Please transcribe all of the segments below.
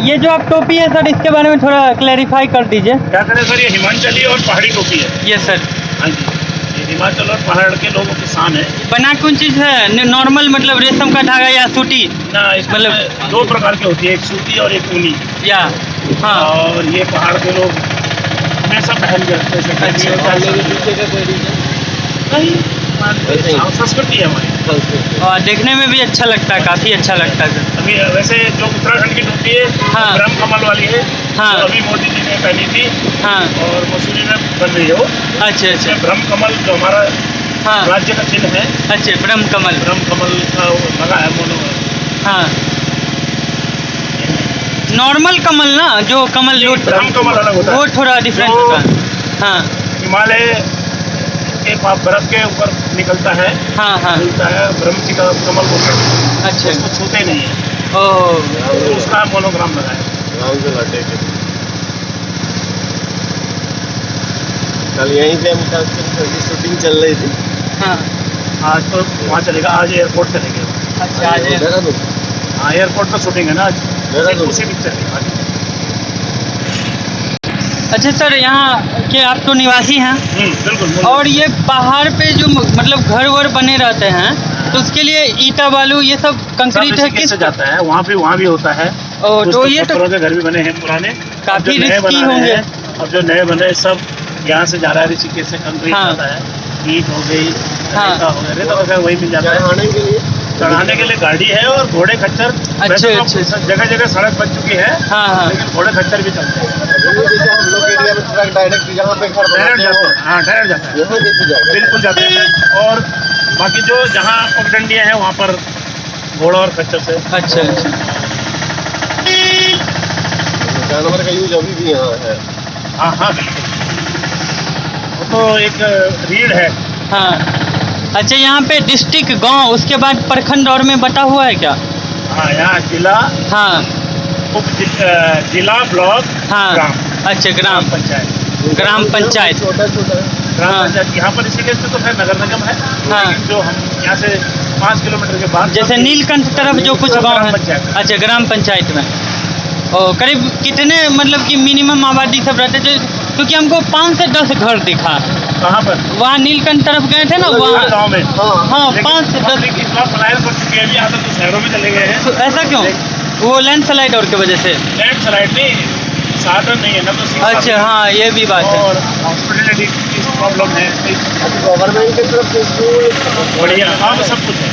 ये जो आप टोपी है सर, इसके बारे में थोड़ा क्लैरिफाई कर दीजिए। क्या करें सर, ये हिमाचली और पहाड़ी टोपी है। ये सर हाँ जी, ये हिमाचल और पहाड़ के लोगों की शान है। बना कौन चीज़ है? नॉर्मल मतलब रेशम का धागा या सूती? ना, इसमें मतलब दो प्रकार की होती है, एक सूती और एक ऊनी। या हाँ। और ये पहाड़ के लोग हमेशा पहन के रखते हैं। संस्कृति है हमारी। और देखने में भी अच्छा लगता है, काफ़ी अच्छा लगता है। अभी वैसे जो उत्तराखंड की टोपी है, हाँ। ब्रह्म कमल वाली है। हाँ। तो अभी मोदी जी ने पहनी थी। हाँ। और मसूरी में बन रही है वो। अच्छा अच्छा। ब्रह्म कमल जो हमारा हाँ। राज्य का चिन्ह है। अच्छा, ब्रह्म कमल का वो लगा है मोनो। हाँ। नॉर्मल कमल ना, जो कमल ब्रह्म कमल अलग होता है, वो थोड़ा डिफरेंट होता है। हाँ। हिमालय के बर्फ के ऊपर निकलता है। हाँ हाँ। मिलता है, ब्रह्म जी का कमल बोलते हैं। अच्छा। उसको छूते नहीं है। ओह। तो उसका मोनोग्राम लगा है। कल यहीं पे हम शूटिंग चल रही थी। हाँ। आज तो वहाँ चलेगा, आज एयरपोर्ट चलेंगे। अच्छा, आज हाँ, एयरपोर्ट पर शूटिंग है ना आज, उसी पिक्चर की। अच्छा सर, यहाँ के आप तो निवासी हैं। बिल्कुल। और ये पहाड़ पे जो मतलब घर वर बने रहते हैं, तो उसके लिए ईटा बालू ये सब कंक्रीट है किस से जाता है? वहाँ भी होता है। तो ये तो के घर भी बने हैं पुराने, काफी रिस्की होंगे। अब जो नए बने सब यहाँ से जा रहा है, ऋषिकेश से कंक्रीट आता है, ईंट हो गई, रेता हो गया, रेता वगैरह वही मिल जाता है। चढ़ाने के लिए गाड़ी है और घोड़े खच्चर। अच्छा। जगह जगह सड़क बन चुकी है। हाँ। लेकिन घोड़े खच्चर भी चलते हैं। हम लोग एरिया में ट्रक डायरेक्ट जहाँ पे घर बनाते हैं, हाँ, डायरेक्ट जाता है, बिल्कुल जाते हैं। और बाकी जो जहाँ पगडंडियाँ हैं वहाँ पर घोड़ा और खच्चर से। अच्छा अच्छा। जानवर का यूज अभी भी यहाँ है। हाँ बिल्कुल। वो तो एक रीढ़ है। हाँ। अच्छा, यहाँ पे डिस्ट्रिक्ट, गांव, उसके बाद प्रखंड और में बटा हुआ है क्या? हाँ, यहाँ जिला, हाँ, जिला, ब्लॉक, हाँ। ग्राम। अच्छा, ग्राम पंचायत। ग्राम पंचायत छोटा छोटा ग्राम पंचायत। यहाँ पर ऋषिकेश में तो खैर नगर निगम है। हाँ। लेकिन जो हम यहाँ से 5 किलोमीटर के बाद, जैसे नीलकंठ तरफ जो कुछ गांव है। अच्छा, ग्राम पंचायत में। और करीब कितने मतलब कि मिनिमम आबादी सब रहते थे? क्योंकि हमको 5 से 10 घर दिखा। कहाँ पर? वहाँ नीलकंठ तरफ गए थे ना, वहाँ गाँव में। हाँ, 5 से 10। इस बार पलायन कर चुके हैं, अभी आधा तो शहरों में चले गए हैं। तो ऐसा क्यों? वो लैंडस्लाइड और की वजह से? लैंडस्लाइड नहीं, साधन नहीं है ना, तो अच्छा हाँ, ये भी बात है। और हॉस्पिटलिटी की प्रॉब्लम है। गवर्नमेंट की तरफ से स्कूल बढ़िया, अब सब कुछ है।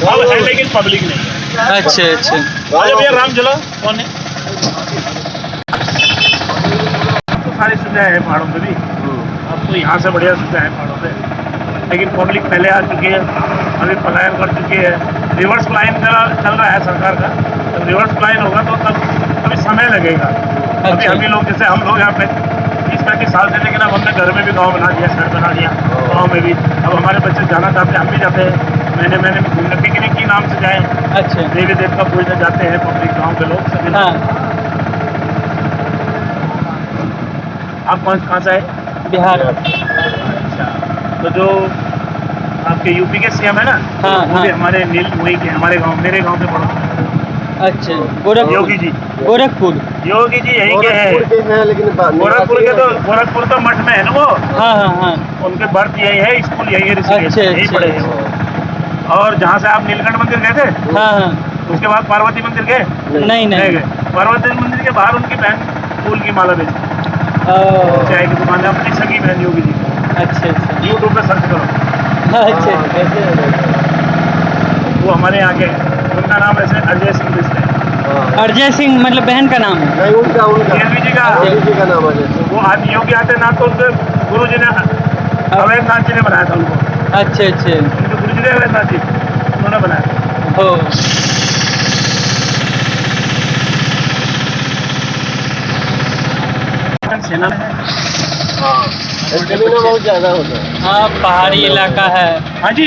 अब है, लेकिन पब्लिक नहीं है। अच्छा अच्छा। अरे भैया राम चलो, कौन है? तो सारी सुविधाएं हैं पहाड़ों पे भी। अब तो यहाँ से बढ़िया सुविधा है पहाड़ों पे, लेकिन पब्लिक पहले आ चुकी है, अभी पलायन कर चुकी है। रिवर्स पलायन चल रहा है सरकार का। जब रिवर्स पलायन होगा तो तब अभी समय लगेगा। अभी अभी लोग, जैसे हम लोग यहाँ पे 30-35 साल से, लेकिन अब हमने घर में भी गाँव बना दिया, शहर बना दिया। गाँव में भी अब हमारे बच्चे जाना चाहते हैं, हम भी जाते हैं। महीने में घूमने, पिकनिक के नाम से जाए। अच्छा। देवी देवता पूजने जाते हैं पब्लिक, गाँव के लोग सभी। हाँ। आप कहाँ से आए? बिहार। अच्छा, तो जो आपके यूपी के सीएम है ना, हाँ, वो भी हाँ। हमारे वही के, हमारे गांव, मेरे गांव के पड़ोस में। अच्छा, गोरखपुर। योगी जी। गोरखपुर। योगी जी यहीं के हैं। लेकिन गोरखपुर के तो, गोरखपुर तो मठ में है ना वो। हाँ हाँ हाँ। उनके बर्थ यही है, स्कूल यही है, ऋषिकेश यही पढ़े हैं वो। और जहाँ से आप नीलकंठ मंदिर गए थे, हाँ हाँ। उसके बाद पार्वती मंदिर गए? नहीं गए। पार्वती मंदिर के बाहर उनकी बहन फूल की माला बेचती, चाय की दुकान है, अपनी सगी बहन योगी जी। अच्छा अच्छा। यूट्यूब पे सर्च करो। अच्छा। वो हमारे यहाँ के, उनका नाम ऐसे अजय सिंह बिस्ट है। अजय सिंह मतलब बहन का नाम है? नहीं, उनका योगी जी का नाम है। वो आज योगी आते ना, तो उनके गुरु जी ने, अवैधनाथ जी ने बनाया था उनको। अच्छा अच्छा। उनके गुरु जी ने, अवैधनाथ जी, उन्होंने बनाया। हो। सेना में है। बहुत ज्यादा होता है। हाँ, पहाड़ी इलाका है। हाँ जी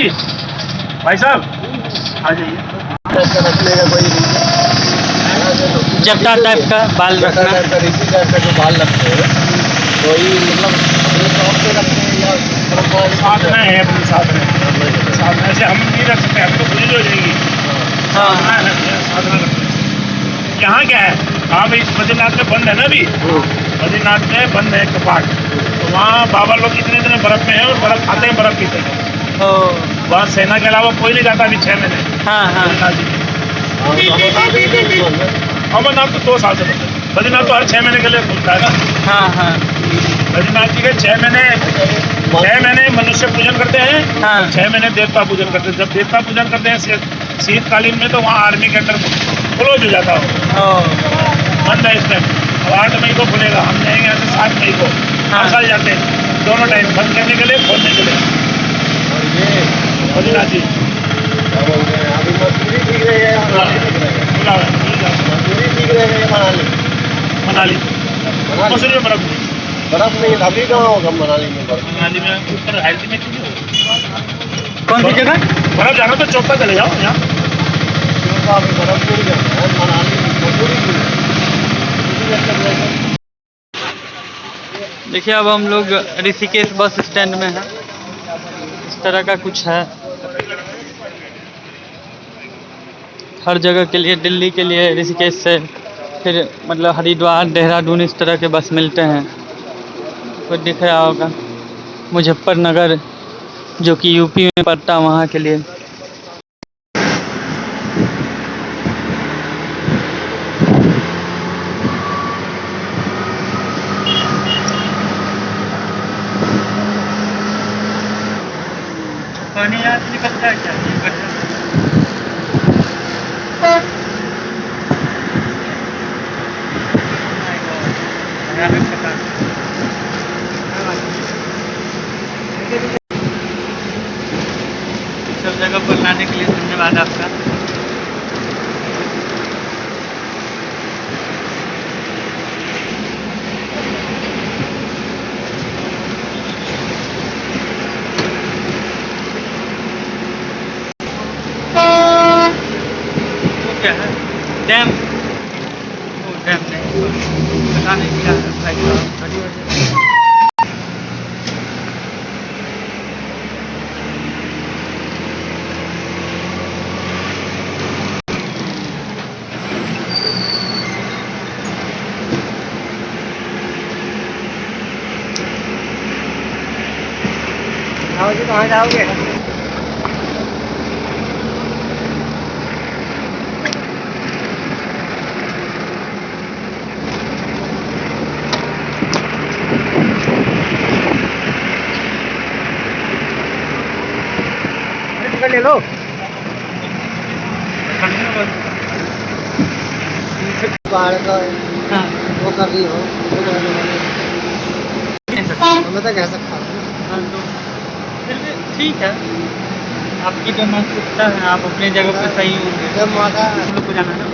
भाई साहब, आ जाइए। रखने का कोई जपटा टाइप का बाल रखना। इसी टाइप का जो बाल रखते हैं, कोई मतलब अपने शौक से रखते हैं या साथ में है, अपने साथ में ऐसे हम नहीं रख सकते, हम तो खुली हो जाएगी। हाँ। साथ में रखते हैं। यहाँ क्या है, आप इस बद्रीनाथ में बंद है ना अभी, बद्रीनाथ में बंद है कपाट, तो वहाँ बाबा लोग इतने इतने बर्फ में है और बर्फ खाते हैं, बर्फ पीते हैं। ओ वहाँ सेना के अलावा कोई नहीं जाता अभी 6 महीने हाँ हाँ बद्रीनाथ जी। अमरनाथ तो 2 साल से बंद है, बद्रीनाथ तो हर 6 महीने के लिए खुलता है ना। हाँ हाँ बद्रीनाथ जी के 6 महीने मनुष्य पूजन करते हैं, हाँ। 6 महीने देवता पूजन करते हैं। जब देवता पूजन करते हैं शीतकालीन में, तो वहाँ आर्मी के अंदर क्लोज हो जाता हो, ओ बंद है इस टाइम। अब 8 मई को खुलेगा, हम जाएंगे यहाँ से 7 मई को, हाँ। हर साल जाते हैं दोनों टाइम, बंद करने के लिए, खोलने के लिए। बद्रीनाथ जी क्या बोलते हैं, अभी मजदूरी ठीक रही है, खुला हुआ है, मजदूरी ठीक रही है मनाली। मनाली मसूरी में बर्फ नहीं, बर्फ नहीं, अभी कहाँ होगा मनाली में बर्फ? मनाली में ऊपर हाइट में क्यों नहीं होगा? कौन सी जगह? बर्फ जाना तो चौक पर चले जाओ यहाँ। क्यों अभी बर्फ नहीं जाना है मनाली, मजदूरी क्यों है? देखिए अब हम लोग ऋषिकेश बस स्टैंड में हैं, इस तरह का कुछ है। हर जगह के लिए, दिल्ली के लिए ऋषिकेश से फिर मतलब हरिद्वार, देहरादून, इस तरह के बस मिलते हैं। तो दिख रहा होगा मुजफ्फरनगर, जो कि यूपी में पड़ता है, वहाँ के लिए। पानी यहाँ से निकलता है क्या? सब जगह पर लाने के लिए धन्यवाद आपका। वो क्या है? डैम? वो डैम नहीं, पता नहीं क्या है भाई साहब। जी कहाँ जाओगे? टिकट ले लो। बाहर का हाँ वो कर रही हो, मैं तो कह सकता हूँ। हाँ, तो फिर भी ठीक है, आपकी जो मानसिकता है, आप अपनी जगह पे सही होंगे। जब माता हम लोग को जाना है ना।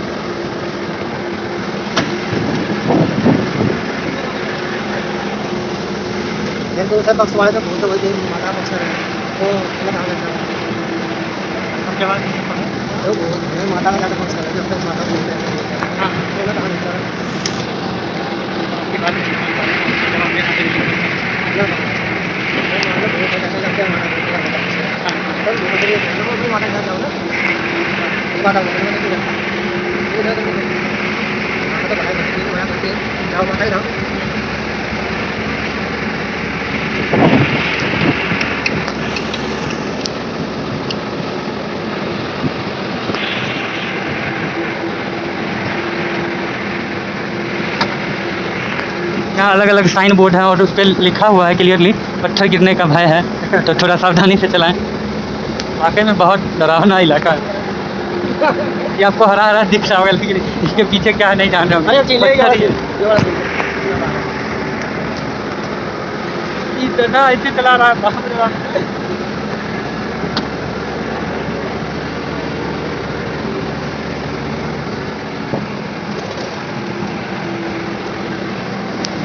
एक दूसरे पक्ष वाले तो बहुत वही माता पक्ष है, तो गलत हाल है। आपके बाद तो बहुत माता का ज़्यादा पक्ष है, जब तक माता बोलते हैं हाँ गलत हाल है। आपके बाद जब आपके यहाँ यहाँ अलग अलग साइन बोर्ड है और उस पर लिखा हुआ है क्लियरली पत्थर गिरने का भय है, तो थोड़ा सावधानी से चलाएं। वाकई में बहुत डरावना इलाका है। ये आपको हरा हरा दिख रहा होगा, लेकिन इसके पीछे क्या है नहीं जान रहा हूँ। इतना ऐसे चला रहा है, बाप रे बाप।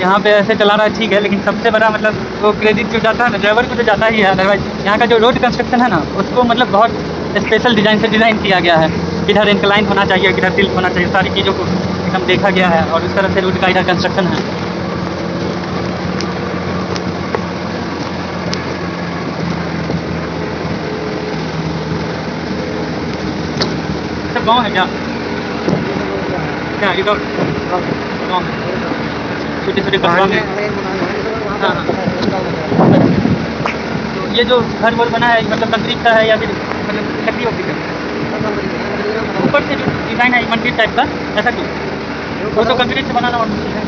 यहाँ पे ऐसे चला रहा है ठीक है, लेकिन सबसे बड़ा मतलब वो क्रेडिट जो जाता है ना ड्राइवर को तो जाता ही है। अदरवाइज यहाँ का जो रोड कंस्ट्रक्शन है ना, उसको मतलब बहुत स्पेशल डिज़ाइन से डिज़ाइन किया गया है। किधर इंक्लाइन होना चाहिए, किधर टिल्ट होना चाहिए, सारी चीज़ों को एकदम देखा गया है और उस तरह से रोड का इधर कंस्ट्रक्शन है। गाँव है क्या? अच्छा ये तो छोटे छोटे कस्बा में। हाँ हाँ। तो ये जो घर वर बना है मतलब कंक्रीट का है या फिर मतलब लकड़ी वकड़ी का? ऊपर से जो डिज़ाइन है मंदिर टाइप का ऐसा क्यों? वो तो कंक्रीट से बनाना और मुश्किल है।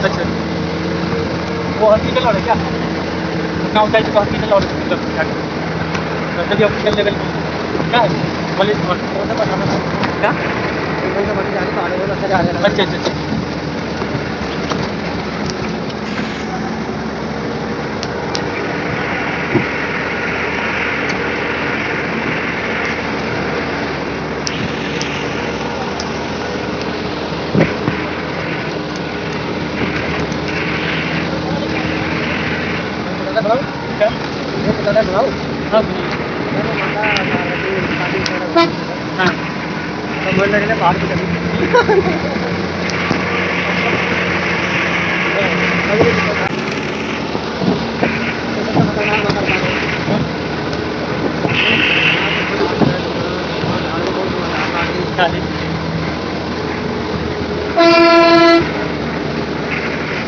अच्छा वो हॉस्पिटल और है क्या? उतना ऊंचाई से तो हॉस्पिटल और मतलब तभी हॉस्पिटल लेवल क्या है कॉलेज क्या? अच्छा अच्छा अच्छा। क्या? हाँ सुनिए। हाँ चालीस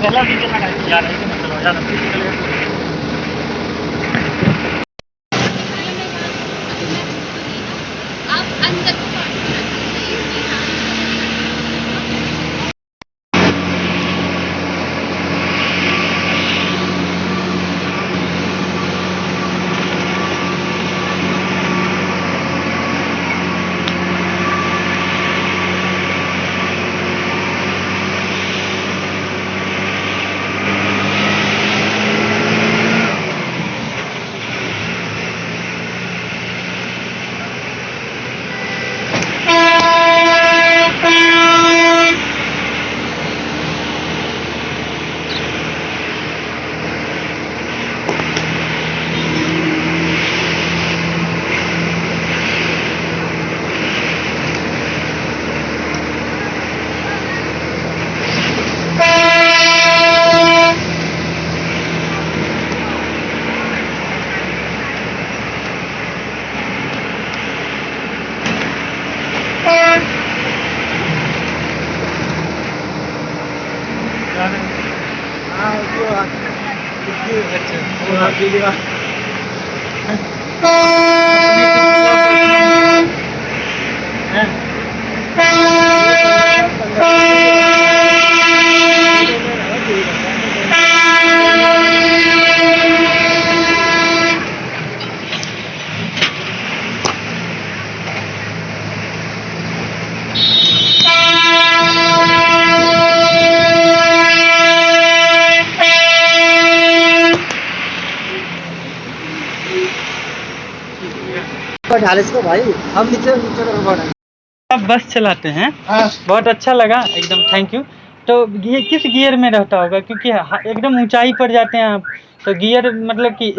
पहला वीडियो लगा यार ऐसे मत चलो ज़्यादा फिजिकल है। आप अंदर इसको भाई हम नीचे नीचे बढ़े। आप बस चलाते हैं बहुत अच्छा लगा एकदम थैंक यू। तो ये किस गियर में रहता होगा क्योंकि एकदम ऊंचाई पर जाते हैं आप तो गियर मतलब कि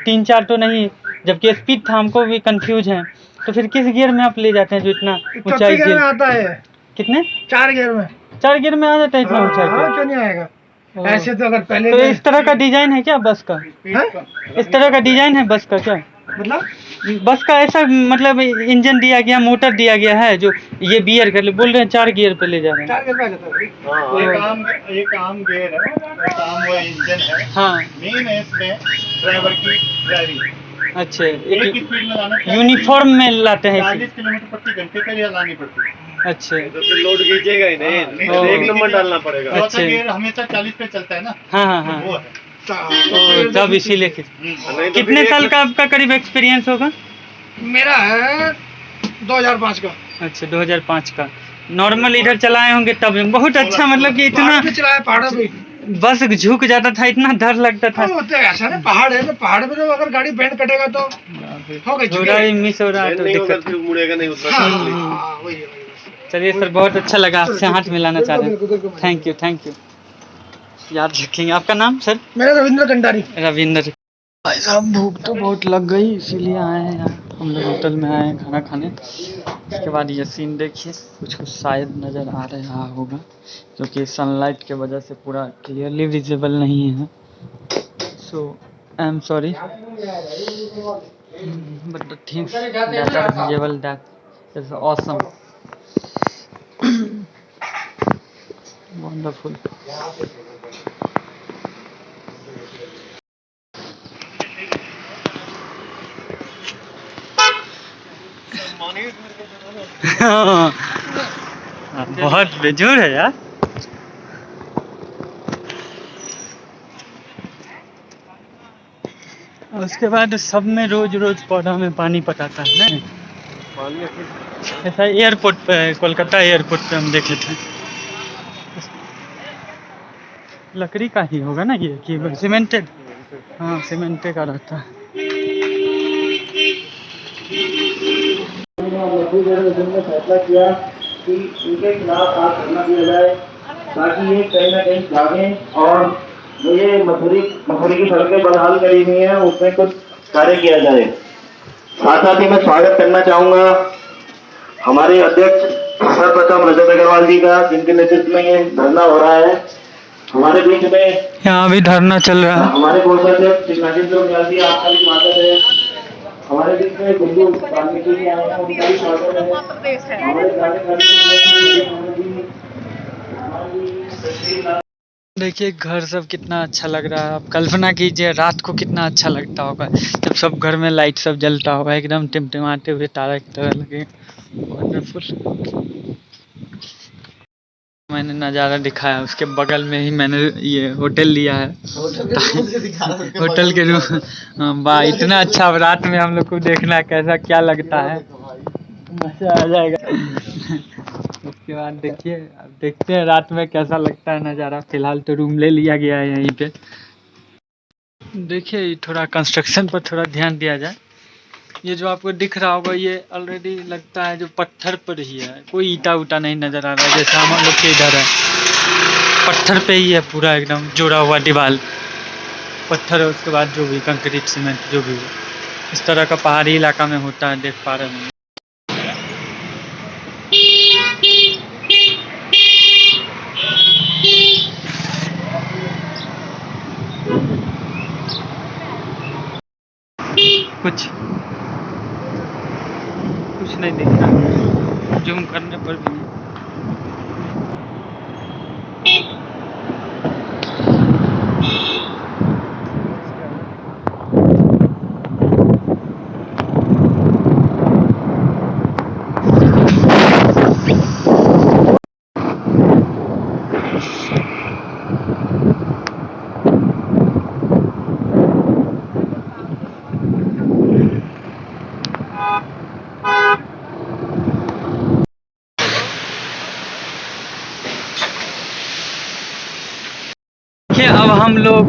3 4 तो नहीं जबकि स्पीड था हमको भी कंफ्यूज है तो फिर किस गियर में आप ले जाते हैं जो इतना ऊंचाई गियर में आता है। कितने 4 गियर में। 4 गियर में आ जाता है इतना ऊंचाई हाँ, पे? क्यों नहीं आएगा? ओह। ऐसे तो अगर पहले तो इस तरह का डिजाइन है क्या बस का? हाँ? इस तरह का डिजाइन है बस का क्या? मतलब बस का ऐसा मतलब इंजन दिया गया मोटर दिया गया है जो ये बियर कर ले बोल रहे हैं 4 गियर पे ले जा रहे हैं। 4 गियर में आ जाता है। एक आम गियर है, एक आम वो इंजन है। हाँ मेन है इसमें ड्राइवर की ड्राइविंग। अच्छा एक एक स्पीड में लाना यूनिफॉर्म में लाते हैं 40 किलोमीटर प्रति घंटे का ये लानी पड़ती है। अच्छा तो फिर लोड खींचेगा ही नहीं, हाँ, एक नंबर डालना पड़ेगा। चौथा अच्छा। गियर हमेशा 40 पे चलता है ना, हाँ हाँ हाँ वो है। तो तब इसीलिए नहीं तो कितने फिर साल का आपका करीब एक्सपीरियंस होगा? मेरा है 2005 का। अच्छा 2005 का नॉर्मल इधर चलाए होंगे तब बहुत अच्छा मतलब कि इतना पहाड़ पे चलाया, पहाड़ों पे। बस झुक जाता था इतना डर लगता था। वो तो ऐसा ना पहाड़ है तो पहाड़ पे तो अगर गाड़ी बैंड कटेगा तो हो गई थोड़ा भी मिस हो रहा है तो नहीं होगा दिक्कत फिर मुड़ेगा नहीं उतना। हाँ, वही है, वही है। चलिए सर बहुत अच्छा लगा आपसे हाथ मिलाना चाह रहे हैं थैंक यू याद रखेंगे। आपका नाम सर? मेरा रविंद्र कंडारी। रविंद्र। भाई साहब भूख तो बहुत लग गई इसीलिए आए हैं यहाँ हम लोग होटल में आए हैं खाना खाने। उसके बाद ये सीन देखिए कुछ शायद नज़र आ रहा होगा क्योंकि सनलाइट के वजह से पूरा क्लियरली विजिबल नहीं है so I am sorry but the things that are visible that is awesome. Wonderful. हाँ, बहुत बेजोड़ है यार। उसके बाद सब में रोज रोज पौधा में पानी पटाता है ना। ऐसा एयरपोर्ट पे, कोलकाता एयरपोर्ट पे हम देखे थे। लकड़ी का ही होगा ना ये, कि सीमेंटेड? हाँ, सीमेंटेड का रहता है। ने फैसला किया कि इनके खिलाफ आज धरना दिया जाए ताकि ये कहीं ना कहीं जागें और जो ये मसूरी की सड़कें बदहाल करी हुई हैं उसमें कुछ कार्य किया जाए। साथ साथ ही मैं स्वागत करना चाहूंगा हमारे अध्यक्ष सर्वप्रथम रजत अग्रवाल जी का, जिनके नेतृत्व में ये धरना हो रहा है। हमारे बीच में यहाँ भी धरना चल रहा है। हमारे कोषाध्यक्ष श्री नागेंद्र निहाल जी, आपका भी स्वागत है। हमारे बीच में बिंदु वाल्मीकि जी आए हैं, उनका भी स्वागत है। हमारे देखिए घर सब कितना अच्छा लग रहा है। आप कल्पना कीजिए रात को कितना अच्छा लगता होगा जब सब घर में लाइट सब जलता होगा, एकदम टिमटिमाते हुए तारा की तरह लगे। वंडरफुल। मैंने नज़ारा दिखाया, उसके बगल में ही मैंने ये होटल लिया है। होटल के रूम इतना अच्छा। अब रात में हम लोग को देखना कैसा क्या लगता है, मजा आ जाएगा। उसके बाद देखिए, अब देखते हैं रात में कैसा लगता है नज़ारा। फिलहाल तो रूम ले लिया गया है यहीं पे। देखिए थोड़ा कंस्ट्रक्शन पर थोड़ा ध्यान दिया जाए। ये जो आपको दिख रहा होगा ये ऑलरेडी लगता है जो पत्थर पर ही है, कोई ईटा उटा नहीं नज़र आ रहा है जैसा हम लोग के इधर है। पत्थर पे ही है पूरा एकदम जोड़ा हुआ दीवार पत्थर है। उसके बाद जो भी कंक्रीट सीमेंट जो भी हो, इस तरह का पहाड़ी इलाका में होता है, देख पा रहे हैं। कुछ नहीं दिख रहा, जूम करने पर भी नहीं। देखिए अब हम लोग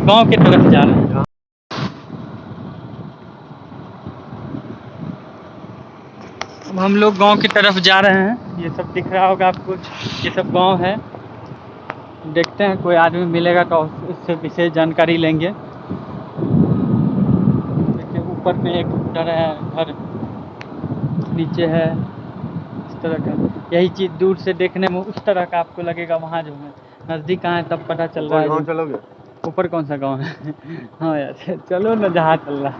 गांव की तरफ जा रहे हैं। अब हम लोग गांव की तरफ जा रहे हैं। ये सब दिख रहा होगा आपको, ये सब गांव है। देखते हैं कोई आदमी मिलेगा तो उससे विशेष जानकारी लेंगे। देखिए ऊपर में एक घर है, घर नीचे है, इस तरह का। यही चीज़ दूर से देखने में उस तरह का आपको लगेगा, वहाँ जो है नज़दीक कहाँ है तब पता चल रहा है। गाँव चलोगे? ऊपर कौन सा गांव है? हाँ यार चलो ना जहाँ चल रहा है।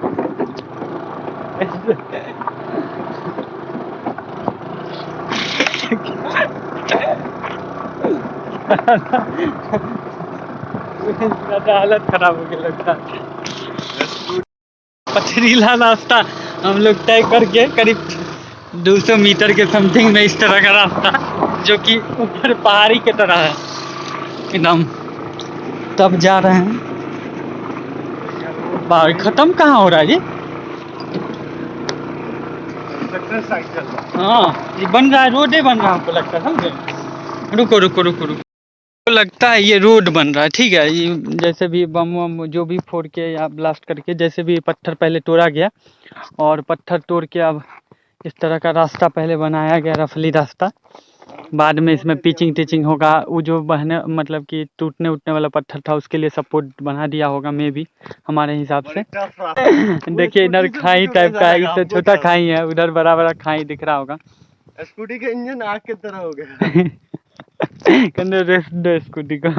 हालत खराब हो गया लगता है। पथरीला रास्ता हम लोग तय करके करीब 200 मीटर के समथिंग में, इस तरह का रास्ता जो कि ऊपर पहाड़ी की तरह है एकदम, तब जा रहे हैं। बाहर खत्म कहाँ हो रहा है जी? हाँ ये बन रहा है, रोड ही बन रहा है हमको लगता है, समझे? रुको रुको रुको रुको, तो लगता है ये रोड बन रहा है। ठीक है, ये जैसे भी बम वम जो भी फोड़ के या ब्लास्ट करके, जैसे भी पत्थर पहले तोड़ा गया और पत्थर तोड़ के अब इस तरह का रास्ता पहले बनाया गया, रफली रास्ता। बाद में इसमें पिचिंग टिचिंग होगा। वो जो बहने मतलब कि टूटने उठने वाला पत्थर था उसके लिए सपोर्ट बना दिया होगा मे भी, हमारे हिसाब से। देखिए इधर खाई टाइप का है, इससे छोटा खाई है, उधर बड़ा बड़ा खाई दिख रहा होगा। स्कूटी का इंजन आग की तरह हो गया। कहने रेस्ट दो स्कूटी को।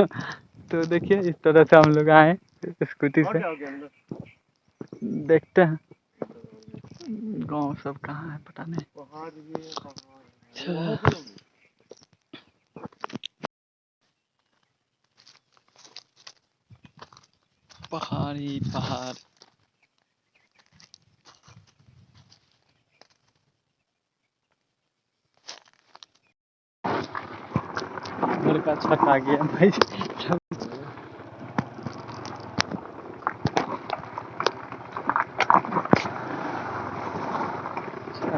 तो देखिए इस तरह से हम लोग आए स्कूटी से। देखते हैं गांव सब कहाँ है पता नहीं। पहाड़ी पहाड़। घर का छत आ गया भाई।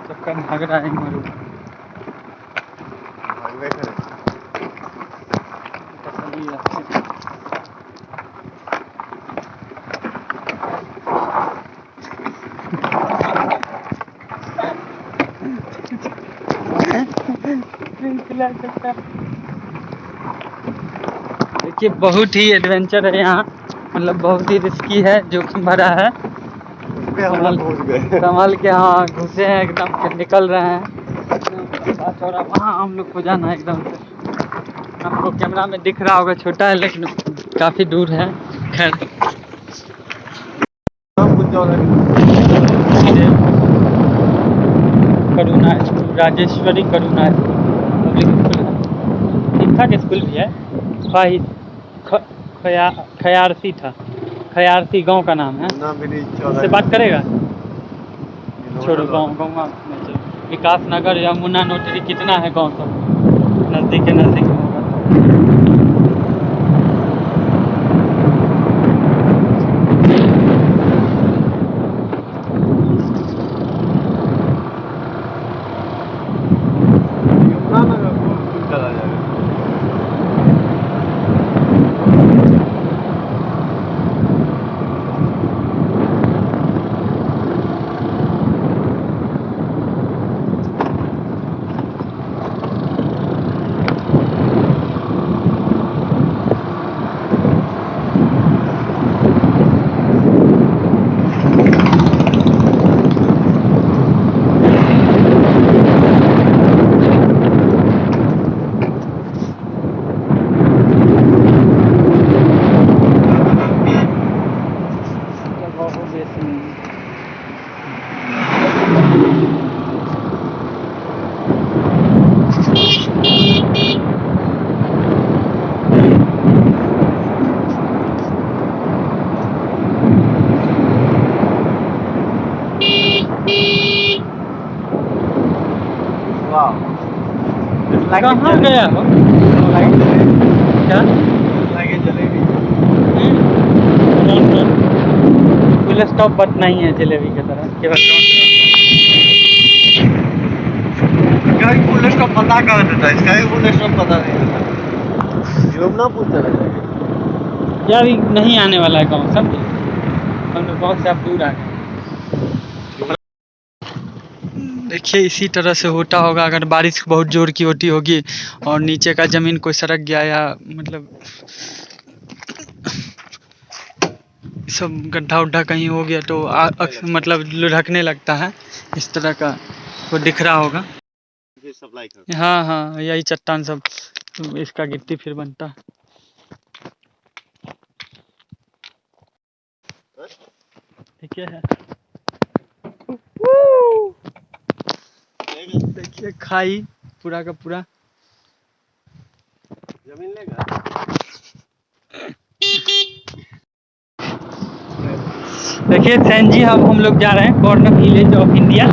चक्कर भाग रहा है मरू। देखिए बहुत ही एडवेंचर है यहाँ, मतलब बहुत ही रिस्की है, जोखिम भरा है। संभाल के हाँ घुसे हैं एकदम, फिर निकल रहे हैं। और वहाँ हम लोग को जाना है एकदम से। आपको कैमरा में दिख रहा होगा छोटा है लेकिन काफ़ी दूर है। खैर करुणा स्कूल, राजेश्वरी करुणा पब्लिक स्कूल है, ठीक ठाक स्कूल भी है। खयारसी था, खयारसी गांव का नाम है। उससे बात करेगा, छोड़ो गाँव में चलो। विकास नगर, यमुना नोटरी कितना है गांव, सब नज़दीक के नज़दीक होगा। कहाँ गया हो? क्या? फुल स्टॉप बट नहीं है जलेबी की तरह, केवल फुल स्टॉप पता कहाँ देता है, इसका भी फुल स्टॉप पता नहीं देता। यमुना पुल चला जाएगा यार, नहीं आने वाला है गाँव, समझे? हम लोग गाँव से आप दूर आ गए। देखिए इसी तरह से होता होगा अगर बारिश बहुत जोर की होती होगी और नीचे का ज़मीन कोई सरक गया या मतलब सब गड्ढा उड्ढा कहीं हो गया तो मतलब लुढ़कने लगता है। इस तरह का वो दिख रहा होगा। हाँ हाँ, यही चट्टान सब इसका गिट्टी फिर बनता है। ठीक है, देखिए खाई पूरा का पूरा जमीन लेगा। देखिए सैनजी हम लोग जा रहे हैं corner village of India.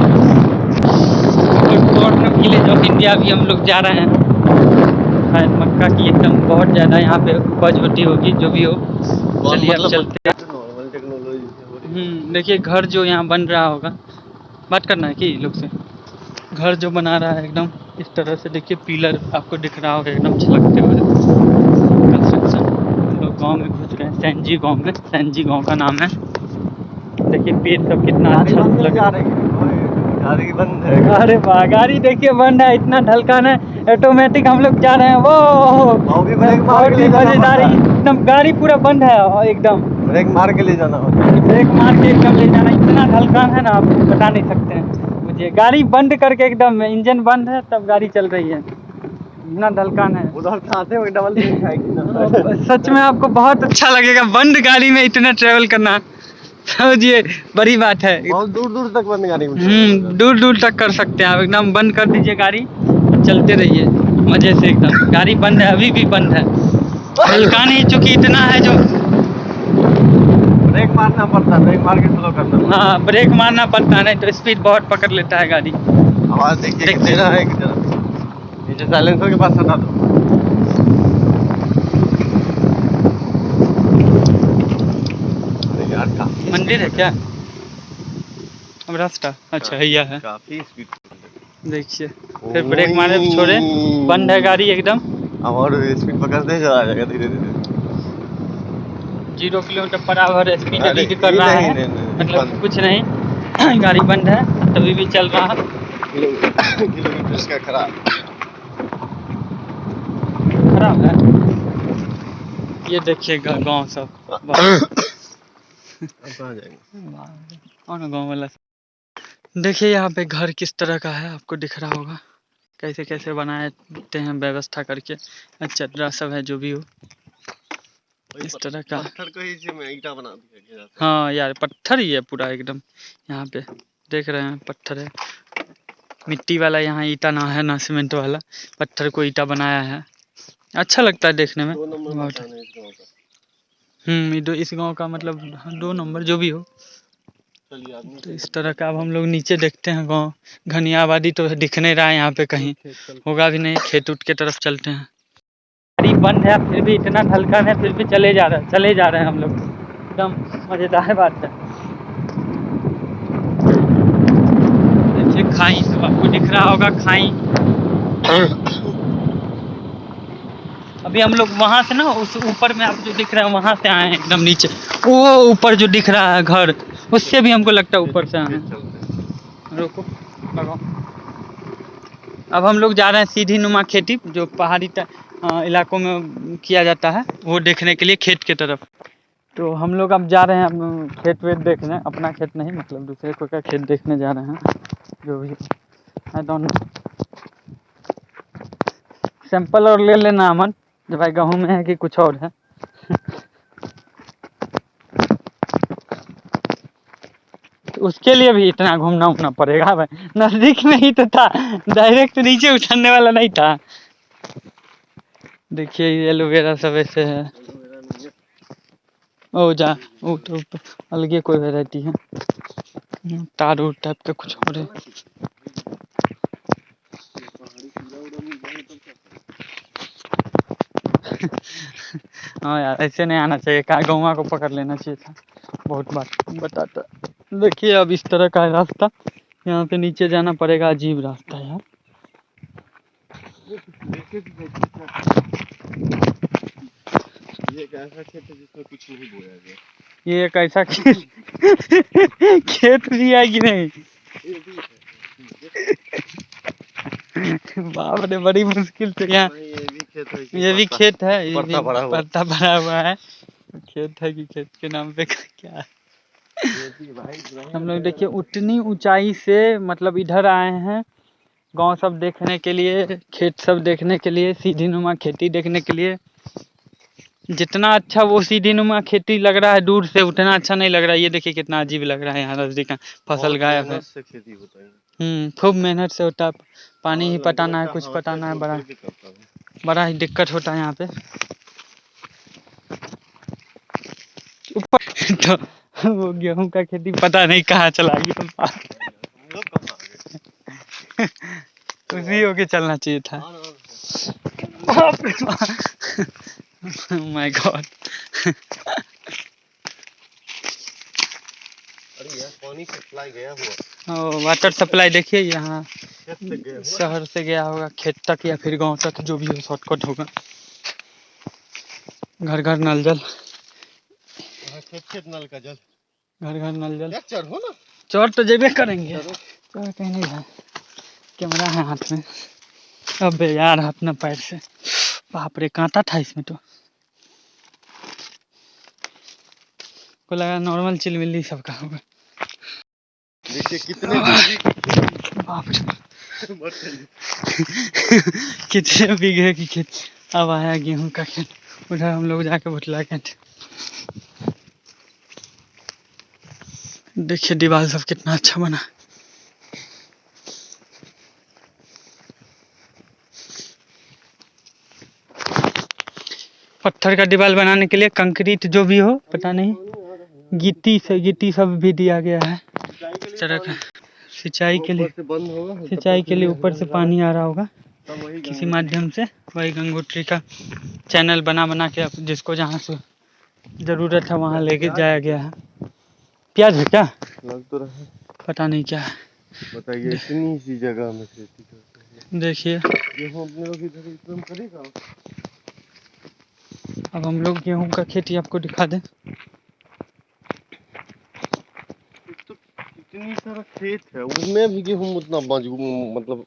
Corner village of India भी हम लोग जा रहे हैं। शायद मक्का की एकदम बहुत ज़्यादा यहाँ पे उपज होती होगी, जो भी हो। चलिए अब चलते हैं। Normal technology. देखिए घर जो यहाँ बन रहा होगा, बात करना है कि लोग से। घर जो बना रहा है एकदम इस तरह से, देखिए पिलर आपको दिख रहा होगा एकदम छलकते हुए कंस्ट्रक्शन। हम लोग गाँव में घुस गए, सैनजी गाँव में, सैनजी गाँव का नाम है। देखिए पेड़ सब कितना अच्छा लग रहा है। गाड़ी बंद है। अरे वाह, गाड़ी देखिए बंद है, इतना ढलकान है। ऑटोमेटिक हम लोग जा रहे हैं, वो बहुत ही मजेदार, एकदम गाड़ी पूरा बंद है एकदम। ब्रेक मार के ले जाना होता है। ब्रेक मार के एकदम ले जाना, इतना ढलकान है ना आप बता नहीं सकते हैं मुझे। गाड़ी बंद करके एकदम इंजन बंद है तब गाड़ी चल रही है, इतना ढलकान है। उधर खाते हुए डबल खाएगी। सच में आपको बहुत अच्छा लगेगा बंद गाड़ी में इतना ट्रेवल करना, समझिए बड़ी बात है। बहुत दूर दूर तक बंद गाड़ी में दूर दूर तक कर सकते हैं आप। एकदम बंद कर दीजिए गाड़ी, चलते रहिए मजे से एकदम। गाड़ी बंद है, अभी भी बंद है। ढलकान ही चूंकि इतना है जो ब्रेक मारना पड़ता है, ब्रेक मार के स्लो करना। हाँ ब्रेक मारना पड़ता है, नहीं तो स्पीड बहुत पकड़ लेता है गाड़ी। आवाज देखिए कितनी ना है किधर। नीचे साइलेंसर के पास हटा दो। अरे यार काफी मंदिर है क्या? अब रास्ता अच्छा हैया है। काफी स्पीड। देखिए फिर ब्रेक मारे तो छोड़े, बंद है गाड़ी एकदम। अब और स्पीड पकड़ते चला जाएगा धीरे धीरे। 0 किलोमीटर पर आवर स्पीड अरे रीड कर रहा है, नहीं, मतलब बंद। कुछ नहीं। गाड़ी बंद है तभी भी चल रहा है। किलोमीटर इसका खराब। खराब है। ये देखिए गांव सब। अब कहाँ जाएंगे? और गांव वाला देखिए यहाँ पे घर किस तरह का है, आपको दिख रहा होगा कैसे कैसे बनाते हैं व्यवस्था करके। चदरा सब है जो भी हो इस तरह का। पत्थर को ही में ईंटा बना दिया गया। हाँ यार पत्थर ही है पूरा एकदम। यहाँ पे देख रहे हैं पत्थर है, मिट्टी वाला यहाँ ईटा ना है ना सीमेंट वाला, पत्थर को ईटा बनाया है। अच्छा लगता है देखने में 2 नंबर बहुत। मकान है इस गाँव का। इस गांव का मतलब 2 नंबर जो भी हो। चलिए आदमी तो इस तरह का अब हम लोग नीचे देखते हैं गांव। घनी आबादी तो दिख नहीं रहा है यहाँ पे, कहीं होगा भी नहीं। खेत उठ के तरफ चलते हैं। गाड़ी बंद है फिर भी इतना ढलकन है, फिर भी चले जा रहे हैं हम लोग। एकदम मजेदार बात है। देखिए खाई सब आपको दिख रहा होगा, खाई। अभी हम लोग वहां से ना उस ऊपर में आप जो दिख रहा है वहां से आए हैं एकदम नीचे। वो ऊपर जो दिख रहा है घर, उससे भी हमको लगता है ऊपर से आए हैं। रुको लगाओ। अब हम लोग जा रहे हैं सीधी नुमा खेती, जो पहाड़ी इलाकों में किया जाता है, वो देखने के लिए खेत की तरफ। तो हम लोग अब जा रहे हैं खेत वेत देखने, अपना खेत नहीं मतलब दूसरे को का खेत देखने जा रहे हैं। जो भी आई डोंट नो। सैंपल और ले लेना अमन, जो भाई गेहूँ में है कि कुछ और है। तो उसके लिए भी इतना घूमना पड़ेगा भाई, नजदीक में ही तो था, डायरेक्ट नीचे उतरने वाला नहीं था। देखिए ये एलोवेरा सब ऐसे है। ओ जा वो तो अलगे कोई वैरायटी है, तार टाइप का कुछ और है। हाँ यार ऐसे नहीं आना चाहिए, कहा गौवा को पकड़ लेना चाहिए था। बहुत बात बताता। देखिए अब इस तरह का है रास्ता, यहाँ पे नीचे जाना पड़ेगा। अजीब रास्ता है यार। ये एक ऐसा खेत है जिसमें कुछ नहीं बोया गया। ये एक ऐसा खेत भी है कि नहीं? बाप रे बड़ी मुश्किल से यहाँ। ये भी खेत है, ये भी पत्ता भरा हुआ है। खेत है कि खेत के नाम पे क्या है? हम लोग देखिए उतनी ऊंचाई से मतलब इधर आए हैं गांव सब देखने के लिए, खेत सब देखने के लिए, सीधी नुमा खेती देखने के लिए। जितना अच्छा वो सीधी नुमा खेती लग रहा है दूर से, उतना अच्छा नहीं लग रहा है। ये देखिए कितना अजीब लग रहा है यहाँ नजदीक फसल गायब है। खूब मेहनत से होता है, पानी ही पटाना है, कुछ पटाना है, बड़ा ही दिक्कत होता है यहाँ पे। ऊपर तो वो गेहूं का खेती पता नहीं कहाँ चला गया। उसी होके चलना चाहिए था। My God. पानी सप्लाई गया हुआ। वाटर सप्लाई देखिए यहाँ शहर से गया होगा खेत तक या फिर गांव तक, जो भी हो शॉर्टकट होगा। घर घर नल जल, खेत नल का जल, घर घर नल जल। चढ़ो ना, चोर तो जेबे करेंगे, चोर कहीं नहीं है। कैमरा है हाथ में। अबे यार हाथ ना पैर से, बाप रे कांटा था इसमें तो। को लगा नॉर्मल चिलमिली सबका होगा। देखिए कितने बाप रे कितने बीघे की खेत। अब आया गेहूं का खेत, उधर हम लोग जाके भुटला के। देखिए दीवार सब कितना अच्छा बना। पत्थर का दीवार बनाने के लिए कंक्रीट जो भी हो पता नहीं गिट्टी सब भी दिया गया है। सड़क सिंचाई के लिए ऊपर से पानी आ रहा होगा किसी माध्यम से। वही गंगोत्री का चैनल बना के जिसको जहाँ से ज़रूरत है वहाँ लेके जाया गया है। प्याज है क्या? लग तो रहा है, पता नहीं क्या है। बताइए इतनी सी जगह में खेती करते हैं। देखिए गेहूं अपने लोग इधर एकदम करेगा। अब हम लोग गेहूं का खेती आपको दिखा दें। तो इतनी सारा खेत है, उसमें भी गेहूं उतना मजबूत मतलब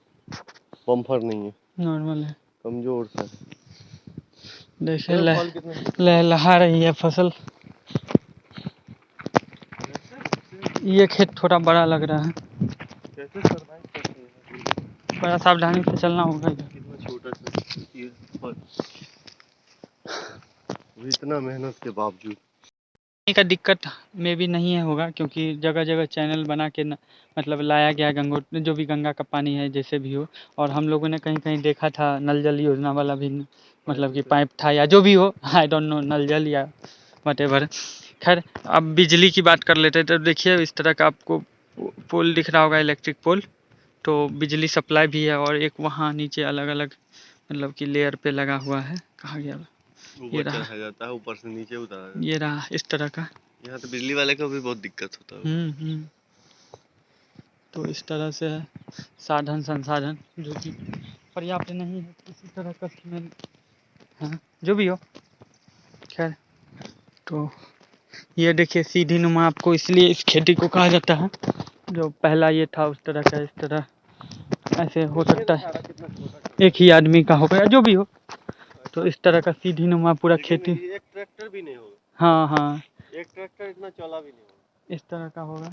बम्फर नहीं है, नॉर्मल है, कमजोर सा है। देखिए लहलहा रही है फसल। ये खेत थोड़ा बड़ा लग रहा है, कैसे सरवाइव करते हैं? बड़ा सावधानी से चलना होगा। कितना छोटा सा ये फल, इतना मेहनत के बावजूद पानी का दिक्कत में भी नहीं है होगा, क्योंकि जगह जगह चैनल बना के मतलब लाया गया जो भी गंगा का पानी है जैसे भी हो। और हम लोगों ने कहीं कहीं देखा था नल जल योजना वाला भी मतलब कि पाइप था या जो भी हो, आई डोंट नो, नल जल या व्हाटएवर। खैर अब बिजली की बात कर लेते हैं। तो देखिए इस तरह का आपको पोल दिख रहा होगा, इलेक्ट्रिक पोल। तो बिजली सप्लाई भी है और एक वहाँ नीचे अलग अलग मतलब कि लेयर पे लगा हुआ है। कहाँ गया? ये रहा, चढ़ाया जाता है, ऊपर से नीचे उतारा जाता है। ये रहा इस तरह का। यहाँ तो बिजली वाले को भी बहुत दिक्कत होता है। तो इस तरह से है साधन संसाधन जो कि पर्याप्त नहीं है किसी तरह का सीमेंट, हाँ जो भी हो। खैर तो ये देखिए सीधी नुमा, आपको इसलिए इस खेती को कहा जाता है। जो पहला ये था उस तरह का, इस तरह ऐसे हो सकता है एक ही आदमी का हो गया जो भी हो। तो इस तरह का सीधी नुमा पूरा खेती। एक ट्रैक्टर भी नहीं होगा। हाँ एक ट्रैक्टर इतना चौड़ा भी नहीं होगा, इस तरह का होगा।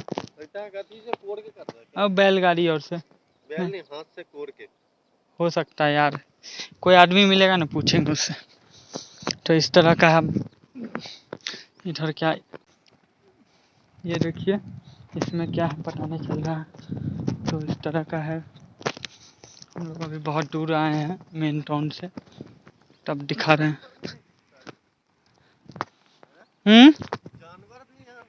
गति से कोड़ के कर रहा है। अब बैलगाड़ी और से बैल नहीं, हाथ से कोड़ के हो सकता है यार, कोई आदमी मिलेगा ना पूछेंगे उससे। तो इस तरह का हम इधर क्या, ये देखिए इसमें क्या है पता नहीं चल रहा है। तो इस तरह का है। हम लोग अभी बहुत दूर आए हैं मेन टाउन से, तब दिखा रहे हैं। जानवर भी यहाँ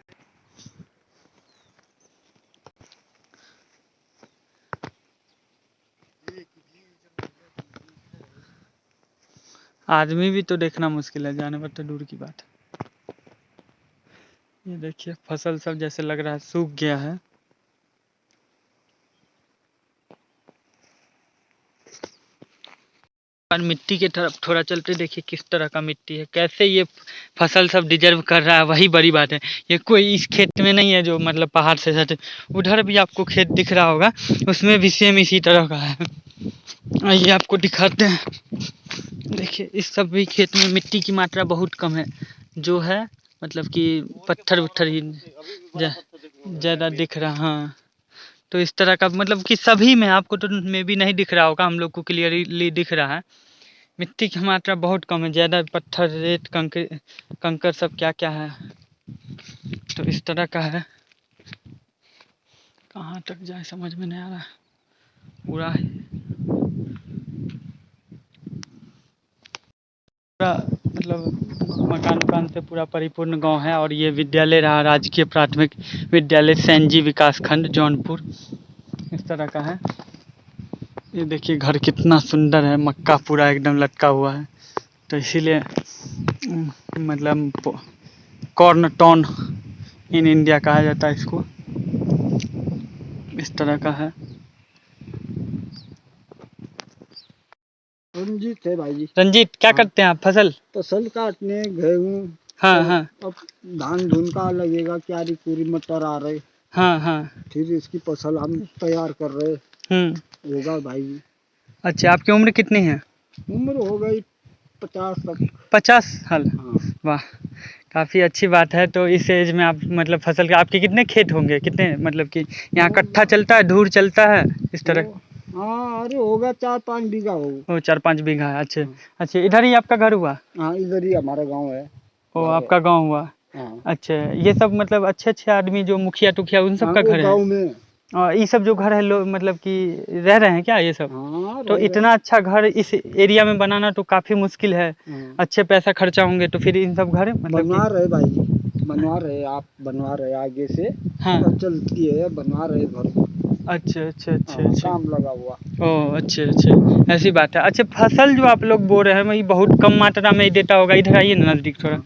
आदमी भी तो देखना मुश्किल है, जानवर तो दूर की बात है। ये देखिए फसल सब जैसे लग रहा है सूख गया है। और मिट्टी के तरफ थोड़ा चलते देखिए किस तरह का मिट्टी है, कैसे ये फसल सब डिजर्व कर रहा है, वही बड़ी बात है। ये कोई इस खेत में नहीं है जो मतलब पहाड़ से सटे, उधर भी आपको खेत दिख रहा होगा, उसमें भी सेम इसी तरह का है। आइए आपको दिखाते हैं। देखिए इस सब भी खेत में मिट्टी की मात्रा बहुत कम है, जो है मतलब कि पत्थर वत्थर ही ज़्यादा दिख रहा। हाँ तो इस तरह का मतलब कि सभी में, आपको तो में भी नहीं दिख रहा होगा, हम लोग को क्लियरली दिख रहा है। मिट्टी की मात्रा बहुत कम है, ज़्यादा पत्थर रेत कंकर सब क्या क्या है। तो इस तरह का है, कहाँ तक जाए समझ में नहीं आ रहा पूरा मतलब मकान से पूरा परिपूर्ण गांव है। और ये विद्यालय रहा राजकीय प्राथमिक विद्यालय सैनजी विकास खंड जौनपुर, इस तरह का है। ये देखिए घर कितना सुंदर है, मक्का पूरा एकदम लटका हुआ है। तो इसीलिए मतलब कॉर्न टाउन इन इंडिया कहा जाता है इसको। इस तरह का है। रंजीत है भाई जी। रंजीत क्या करते हैं आप? फसल काटने गए हूँ। हाँ अब धान धुन का लगेगा, क्यारी पूरी मटर आ रहे। हाँ फिर इसकी फसल हम तैयार कर रहे होगा भाई जी। अच्छा आपकी उम्र कितनी है? उम्र हो गई 50 तक। 50 साल? हाँ। वाह काफ़ी अच्छी बात है। तो इस एज में आप मतलब फसल के आपके कितने खेत होंगे, कितने मतलब कि यहाँ कट्ठा चलता है, धूर चलता है इस तरह? हाँ अरे होगा 4-5 बीघा होगा। 4-5 बीघा है। अच्छा इधर ही आपका घर हुआ? हाँ इधर ही हमारा गांव है। ओ आपका गांव हुआ। हाँ। अच्छा ये सब मतलब अच्छे आदमी जो मुखिया टुखिया उन सब का घर है गाँव में। और ये सब जो घर है लोग मतलब कि रह रहे हैं क्या ये सब? हाँ, तो इतना अच्छा घर इस एरिया में बनाना तो काफ़ी मुश्किल है। अच्छे पैसा खर्चा होंगे तो फिर इन सब घर मतलब बना रहे भाई जी। बनवा रहे, आप बनवा रहे आगे से, हाँ। और चलती है, बनवा रहे घर को। अच्छा अच्छा अच्छा हाँ, अच्छा। काम लगा हुआ। ओह अच्छा अच्छा, ऐसी बात है। अच्छा, फसल जो आप लोग बो रहे हैं वही बहुत कम मात्रा में ही देता होगा। इधर आइए ना नज़दीक थोड़ा।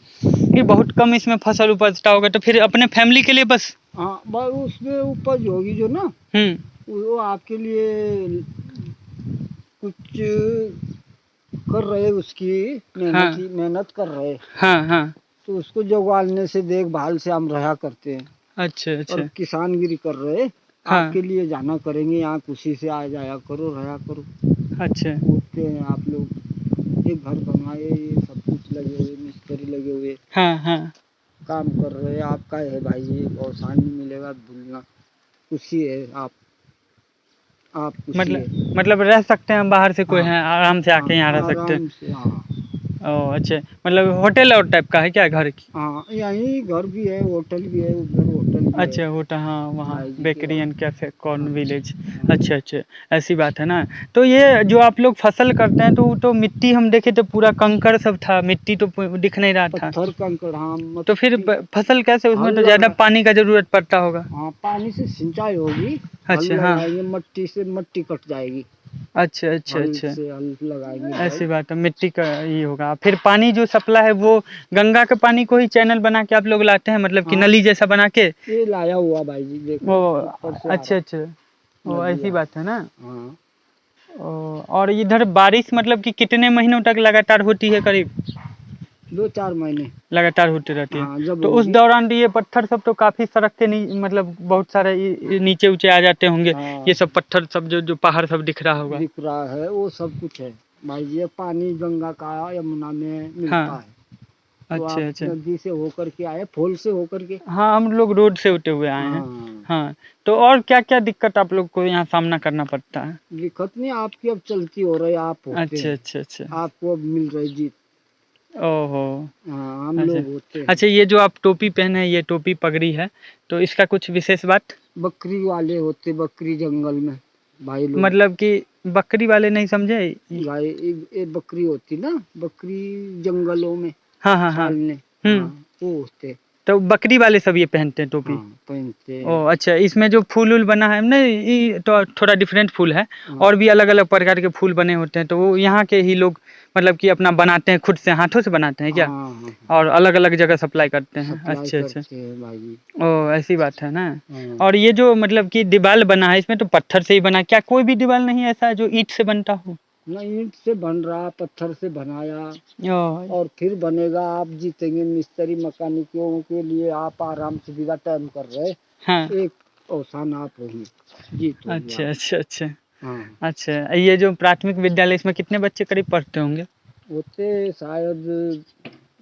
ये बहुत कम इसमें फसल उपजता होगा, तो फिर अपने फैमिली के लिए बस। हाँ, बस उसमें उपज होगी जो ना, वो आपके लिए कुछ कर रहे, उसकी हाँ मेहनत कर रहे, हाँ हाँ। तो उसको जगवालने से, देखभाल से हम रहा करते हैं, अच्छा और अच्छा। किसानगिरी कर रहे। हाँ। आपके लिए जाना करेंगे, यहाँ खुशी से आ जाया करो, रहा करो। अच्छा उठते हैं आप लोग, एक घर बनवाए, ये सब कुछ लगे हुए, मिस्त्री लगे हुए, हाँ हाँ। काम कर रहे हैं। आपका है भाई, ये अवसान नहीं मिलेगा, भूलना। खुशी है, आप खुशी है। मतलब रह सकते हैं बाहर से, कोई हाँ, है आराम से आके यहाँ रह सकते हैं। आराम से, हाँ। ओह अच्छा, मतलब होटल और टाइप का है क्या घर की? हाँ, यहीं घर भी है, होटल भी है, उधर होटल भी है। अच्छा होटल, हाँ वहाँ भाई जी के बेकरी वहाँ। एंड कैफे कॉर्न हाँ, विलेज। हाँ। अच्छा अच्छा, ऐसी बात है ना। तो ये जो आप लोग फसल करते हैं, तो वो तो मिट्टी हम देखे तो पूरा कंकड़ सब था, मिट्टी तो दिख नहीं रहा था। पत्थर कंकड़, हाँ, तो फिर फसल कैसे? उसमें हल तो ज़्यादा लगा, पानी का जरूरत पड़ता होगा। हाँ, पानी से सिंचाई होगी। हल अच्छा हाँ। लगाएंगे, मट्टी से मट्टी कट जाएगी, अच्छा अच्छा हल अच्छा, से हल लगाएंगे ऐसी भाई। बात है। मिट्टी का ही होगा। फिर पानी जो सप्लाई है वो गंगा के पानी को ही चैनल बना के आप लोग लाते हैं, मतलब कि हाँ, नली जैसा बना के? ये लाया हुआ भाई जी, देखो ओ ऊपर से आ अच्छा रहा, अच्छा। ओ नदी ऐसी आ बात है ना। रहा। हाँ, ओ, और इधर बारिश मतलब कि कितने महीनों तक लगातार होती है करीब? 2-4 महीने। लगातार होती रहती है। हाँ, जब तो उस होगी। दौरान ये पत्थर सब तो काफी सड़कते नहीं, मतलब बहुत सारे नीचे ऊंचे आ जाते होंगे। हाँ, ये सब पत्थर सब जो जो पहाड़ सब दिख रहा होगा। दिख रहा है, वो सब कुछ है भाई जी। ये पानी गंगा का, यमुना में मिलता हाँ। है, तो अच्छा आप अच्छा। नदी से होकर के आए, फॉल से होकर के। हाँ, हम लोग रोड से होते हुए आए हैं। हाँ, हाँ। तो और क्या क्या दिक्कत आप लोग को यहाँ सामना करना पड़ता है? दिक्कत नहीं, आपकी अब चलती हो रही, आप होते अच्छा हैं, अच्छा अच्छा। आपको अब मिल रही जीत। ओहो। हाँ, हम अच्छा लोग होते हैं। अच्छा, ये जो आप टोपी पहने हैं, ये टोपी पगड़ी है, तो इसका कुछ विशेष बात? बकरी वाले होते, बकरी जंगल में भाई लोग। मतलब कि बकरी वाले नहीं समझे? गाय, एक बकरी होती ना, बकरी जंगलों में हाँ हाँ हाँ। पालने। हाँ, हम्म। वो होते। तो बकरी वाले सब ये पहनते हैं टोपी? हाँ, पहनते ओ हैं। अच्छा, इसमें जो फूल उल बना है नहीं, ये तो थोड़ा डिफरेंट फूल है। हाँ, और भी अलग अलग प्रकार के फूल बने होते हैं, तो वो यहाँ के ही लोग मतलब कि अपना बनाते हैं, खुद से हाथों से बनाते हैं क्या? हाँ, हाँ, और अलग अलग जगह सप्लाई करते हैं? सप्लाई अच्छा अच्छा। करते हैं भाई जी। ओ ऐसी बात है ना। हाँ, और ये जो मतलब कि दीवार बना है, इसमें तो पत्थर से ही बना है क्या? कोई भी दीवार नहीं ऐसा है जो ईंट से बनता हो? ना, ईंट से बन रहा, पत्थर से बनाया, ओ और फिर बनेगा। आप जीतेंगे, मिस्त्री मकानिकों के लिए आप आराम से बिना टाइम कर रहे, हाँ। एक अवसान आप होगी, जीत होगी अच्छा आप। अच्छा अच्छा। हाँ, अच्छा, ये जो प्राथमिक विद्यालय, इसमें कितने बच्चे करीब पढ़ते होंगे? होते शायद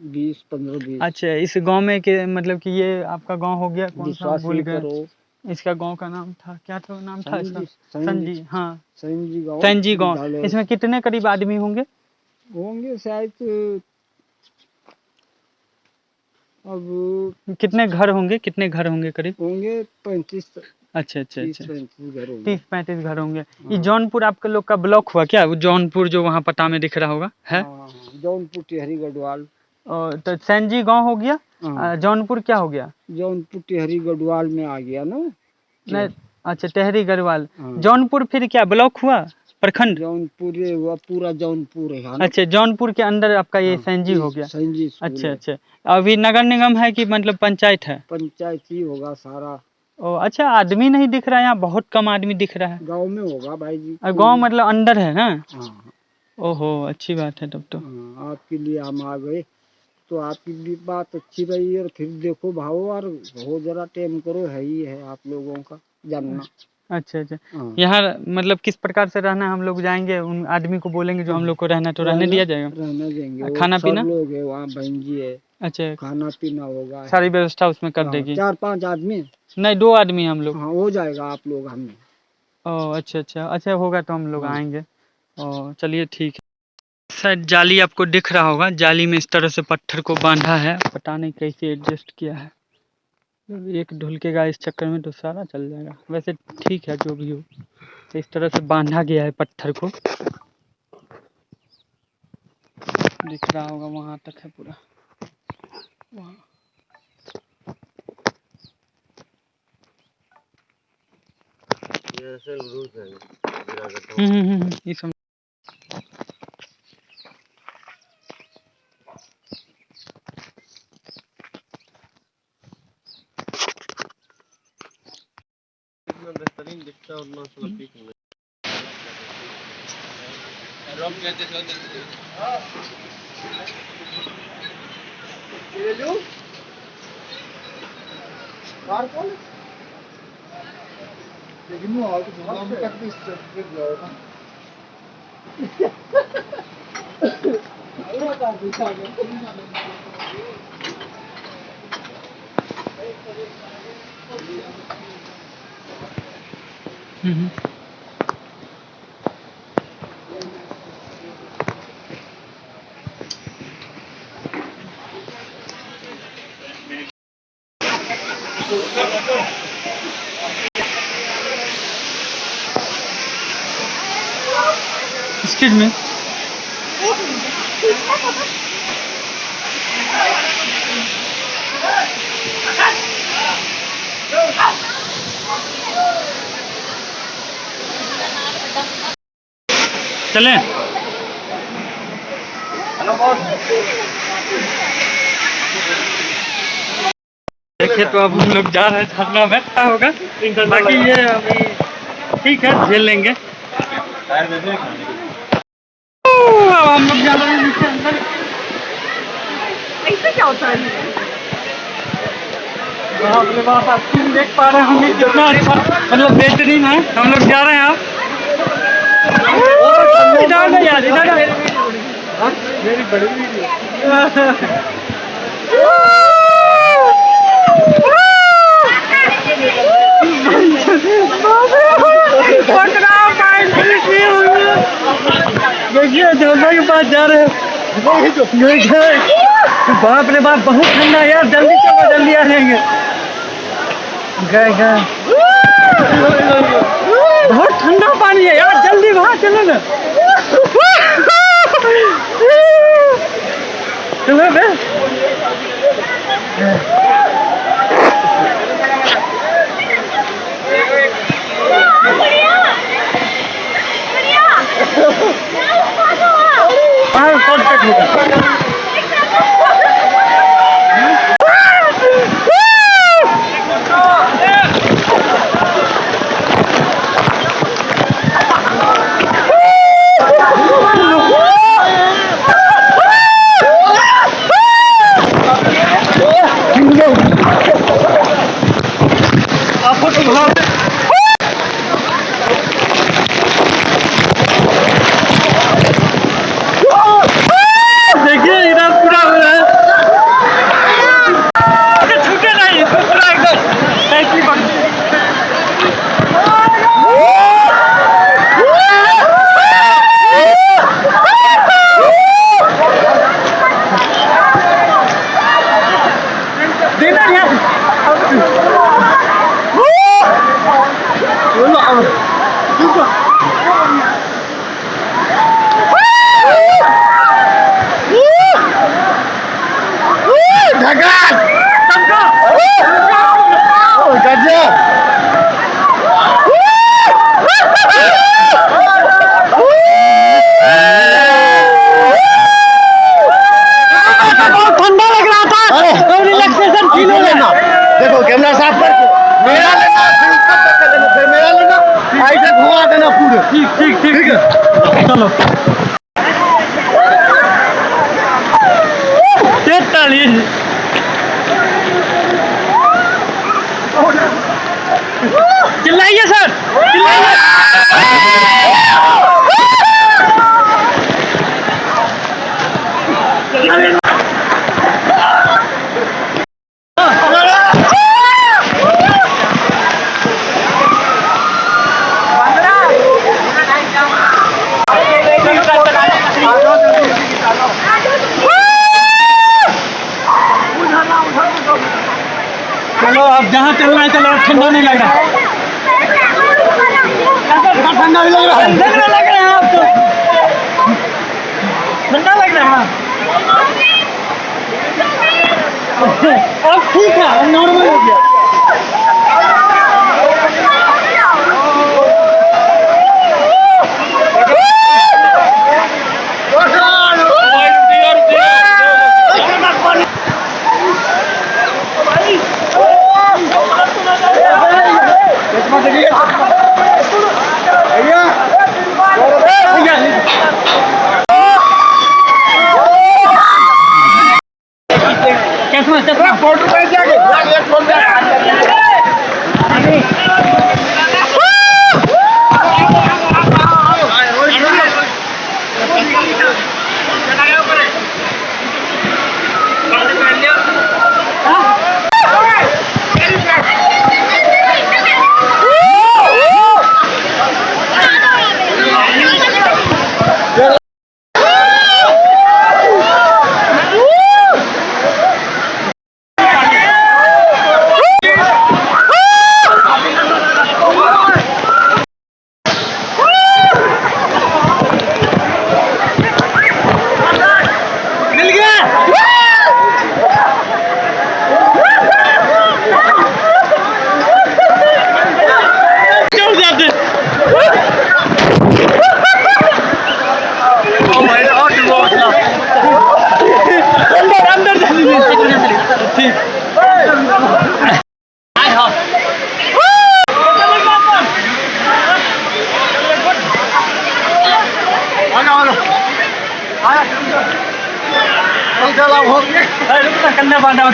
20, 15, 20। अच्छा, इस गांव में के मतलब कि ये आपका गांव हो गया कौन सा, हम विश्वास भूल नहीं गए। करो। इसका गांव का नाम था क्या, था नाम था इसका? संजी संजी, हाँ। संजी गाँव संजी गांव। विद्यालय। इसमें कितने करीब आदमी होंगे? होंगे शायद, अब कितने घर होंगे, कितने घर होंगे करीब? होंगे 35, अच्छा अच्छा तीस अच्छा। पैंतीस घर होंगे। 30-35 घर होंगे। ये हाँ, जौनपुर आपके लोग का ब्लॉक हुआ क्या? वो जौनपुर जो वहाँ पता में दिख रहा होगा है? हाँ, हाँ, जौनपुर टिहरी गढ़वाल। और तो संजी गांव हो गया। हाँ, जौनपुर क्या हो गया? जौनपुर टिहरी गढ़वाल में आ गया ना। नहीं। अच्छा, टहरी गढ़वाल। हाँ, जौनपुर फिर क्या ब्लॉक हुआ, प्रखंड? जौनपुर ये हुआ, पूरा जौनपुर है ना। अच्छा, जौनपुर के अंदर आपका ये हाँ, संजी ये हो गया। संजी स्कूल अच्छा है। अच्छा। अभी नगर निगम है कि मतलब पंचायत है? पंचायत ही होगा सारा। ओ अच्छा, आदमी नहीं दिख रहा है यहाँ, बहुत कम आदमी दिख रहा है। गांव में होगा भाई जी, और गांव कोई। मतलब अंदर है ना? हाँ, ओहो, अच्छी बात है तब तो। हाँ, आपके लिए हम आ गए, तो आपकी भी बात अच्छी रही। और फिर देखो भाव, और हो जरा टेम करो, है ही है आप लोगों का जानना। अच्छा अच्छा। हाँ, यहाँ मतलब किस प्रकार से रहना है? हम लोग जाएंगे, उन आदमी को बोलेंगे जो हम लोग को रहना है, तो रहने दिया जाएगा? रहने देंगे। वो खाना सर पीना? लोग है वहाँ, बहन जी है, अच्छा, खाना पीना होगा। सारी व्यवस्था उसमें कर हाँ, देगी? 4-5 आदमी। नहीं, 2 आदमी हम लोग। हाँ, हो जाएगा आप लोग हमें। ओह अच्छा अच्छा अच्छा, होगा तो हम लोग हाँ, आएंगे। ओह चलिए ठीक है। शायद जाली आपको दिख रहा होगा, जाली में इस तरह से पत्थर को बांधा है, पता नहीं कैसे एडजस्ट किया है। एक ढुलकेगा इस चक्कर में तो सारा चल जाएगा। वैसे ठीक है जो भी हो, तो इस तरह से बांधा गया है पत्थर को। दिख रहा होगा, वहाँ तक है पूरा, वहाँ। से जरूर जाएंगे ये सब जितना बेहतरीन दिखता है उतना साला पीक नहीं। लेकिन वो आगे हम तक भी स्टेप पे जाएगा अरे का दिखा गया एक्सक्यूज मी चलें देखिए तो अब हम लोग जा रहे हैं झरना में क्या होगा बाकी ये अभी ठीक है झेल लेंगे अब हम लोग जा रहे हैं नीचे अंदर ऐसे क्या होता है बाप रे बाप आप तुम देख पा रहे होंगे कितना अच्छा मतलब बेहतरीन है हम लोग जा रहे हैं आप इधर नहीं यार इधर मेरी बड़ी देखिए झरना के पास जा रहे हैं बाप रे बाप बहुत ठंडा है यार जल्दी चलो जल्दी आ जाएंगे गए गए बहुत ठंडा पानी है यार जल्दी वहाँ चलो ना चलो बे शॉर्टकट होगा देखिए इधर पूरा हो रहा है छूटे नहीं पूरा एकदम टैक्सी बन ठंडा लग रहा था रिलैक्सेशन फील हो रहा देखो कैमरा साफ करके मेरा लेना फिर उसका पकड़ लेना फिर मेरा लेना ऐसे घुमा देना पूरे ठीक ठीक ठीक है चलो चिल्लाइए सर चिल्लाइए चलो अब जहाँ चलना है चलो ठंडा नहीं लग रहा ठंडा भी लग रहा है लग रहा है आपको ठंडा लग रहा है अब ठीक है अब नॉर्मल हो गया कंधा बांधा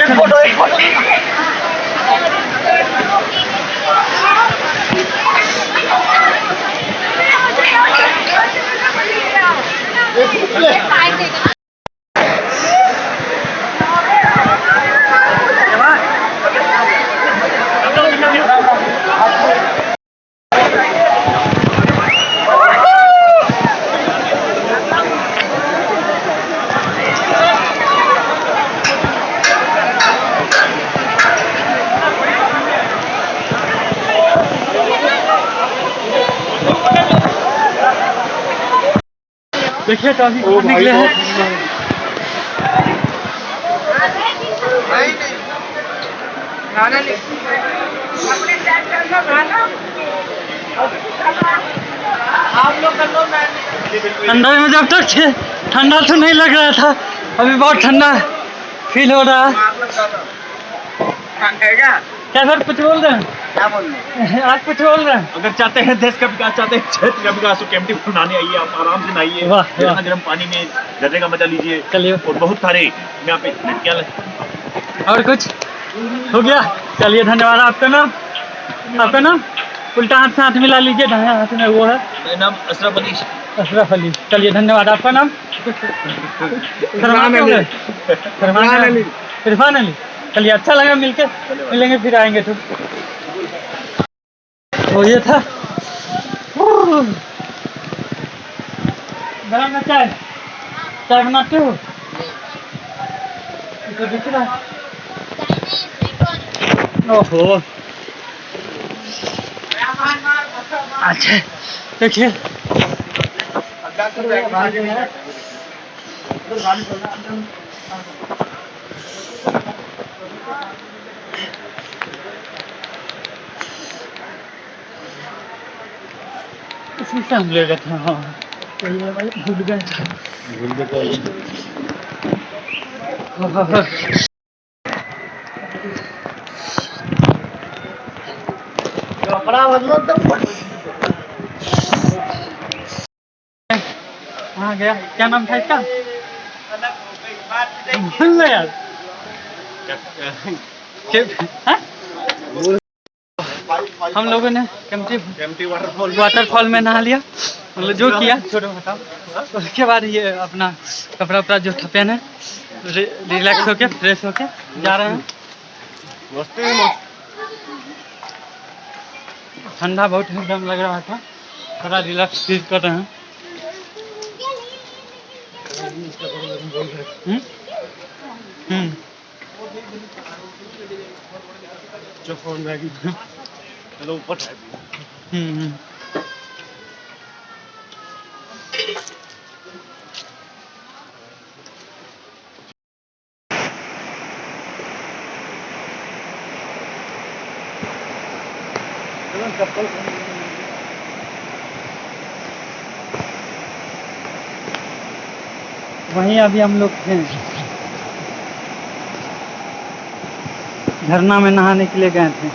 देखिए तो अभी निकले हैं। ठंडा में जब तक थे ठंडा तो नहीं लग रहा था, अभी बहुत ठंडा फील हो रहा है। क्या सर कुछ बोल रहे हैं? क्या बोल रहे हैं? आप कुछ बोल रहे हैं? अगर चाहते हैं देश का विकास, चाहते हैं क्षेत्र का विकास, तो केम्प्टी फॉल नहाने आइए, आप आराम से नहाइए, वाह, वाह। गर्म पानी में झरने का मजा लीजिए। चलिए। और बहुत सारे यहाँ पे लड़कियाँ और कुछ हो गया? चलिए धन्यवाद। आपका नाम? आपका नाम? उल्टा हाथ से हाथ मिला लीजिए, दाहिने हाथ में वो है। मेरा नाम अशरफ अली। अशरफ अली। चलिए धन्यवाद। आपका नाम? इरफान अली। इरफान अली। इरफान अली। चलिए अच्छा लगा मिलके, मिलेंगे फिर आएंगे तो। तो ये था गरम में चाय बनाते हो? तो दिख रहा है। ओहो अच्छा देखिए इसी से हम ले गए थे। हाँ भूल गए थे। कपड़ा बदलो तो कहाँ गया? क्या नाम था इसका? भूल गया यार। हाँ? हम लोगों ने केम्प्टी वाटरफॉल में नहा लिया, मतलब जो किया छोड़ो बताओ। उसके बाद ये अपना कपड़ा उपड़ा जो था पहने, रिलैक्स होके फ्रेश होके जा रहे हैं। ठंडा बहुत एकदम लग रहा था, थोड़ा रिलैक्स फील कर रहे हैं। चलो ऊपर। वहीं अभी हम लोग थे, झरना में नहाने के लिए गए थे।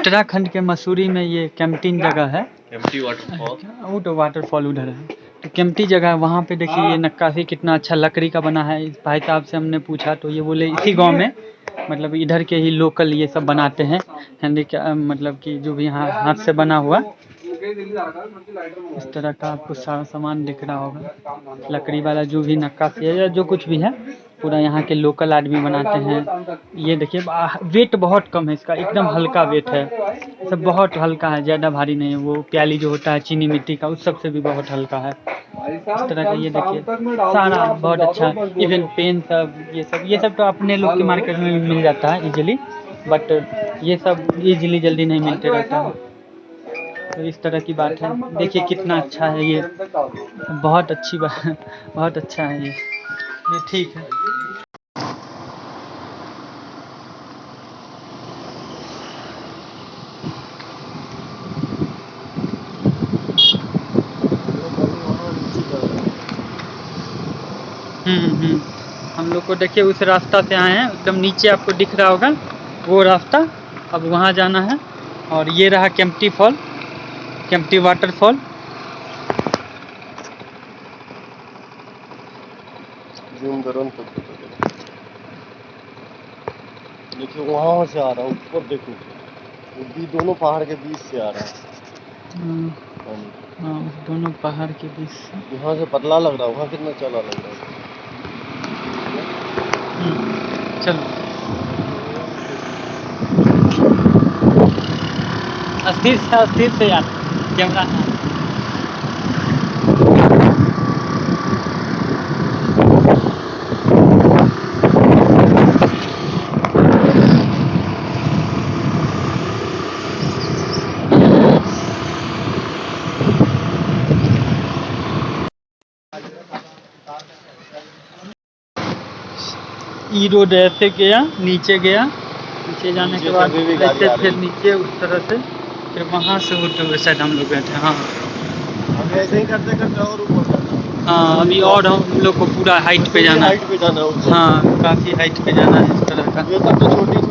उत्तराखंड के मसूरी में ये केम्प्टी जगह है। Empty waterfall. वो तो वाटरफॉल उधर है, तो केम्प्टी जगह है। वहाँ पे देखिए ये नक्काशी कितना अच्छा लकड़ी का बना है। इस भाई साहब से हमने पूछा तो ये बोले इसी गांव में मतलब इधर के ही लोकल ये सब बनाते हैं। मतलब कि जो भी यहाँ हाथ से बना हुआ इस तरह का आपको सारा सामान दिख रहा होगा। लकड़ी वाला जो भी नक्काशी है या जो कुछ भी है पूरा यहाँ के लोकल आदमी बनाते हैं। ये देखिए वेट बहुत कम है इसका, एकदम हल्का वेट है, सब बहुत हल्का है, ज़्यादा भारी नहीं है। वो प्याली जो होता है चीनी मिट्टी का उस सब से भी बहुत हल्का है इस तरह का। ये देखिए सारा बहुत अच्छा, इवन पेन सब ये सब तो अपने लोग की मार्केट में भी मिल जाता है इजीली, बट ये सब इजीली जल्दी नहीं मिलते रहता है। तो इस तरह की बात है। देखिए कितना अच्छा है ये, बहुत अच्छी बात, बहुत अच्छा है ये ठीक है। हम लोग को देखिए उस रास्ता से आए हैं, एकदम नीचे आपको दिख रहा होगा वो रास्ता, अब वहाँ जाना है। और ये रहा केम्प्टी फॉल, केम्प्टी वाटरफॉल। देखिए वहाँ से आ रहा हूँ ऊपर, देखो दोनों पहाड़ के बीच से आ रहा है। हाँ दोनों पहाड़ के बीच से। यहाँ से पतला लग रहा है, वहाँ कितना चला लग रहा है। चलो अस्थिर से यार कैमरा। ई रोड ऐसे गया, नीचे जाने के बाद ऐसे फिर नीचे उस तरह से, फिर वहाँ से होते हुए शायद हम लोग गए थे। हाँ हम ऐसे ही करते करते और ऊपर। हाँ अभी और हम लोग को पूरा हाइट पे जाना है। हाँ काफ़ी हाइट पे जाना है इस तरह का। ये सब तो छोटी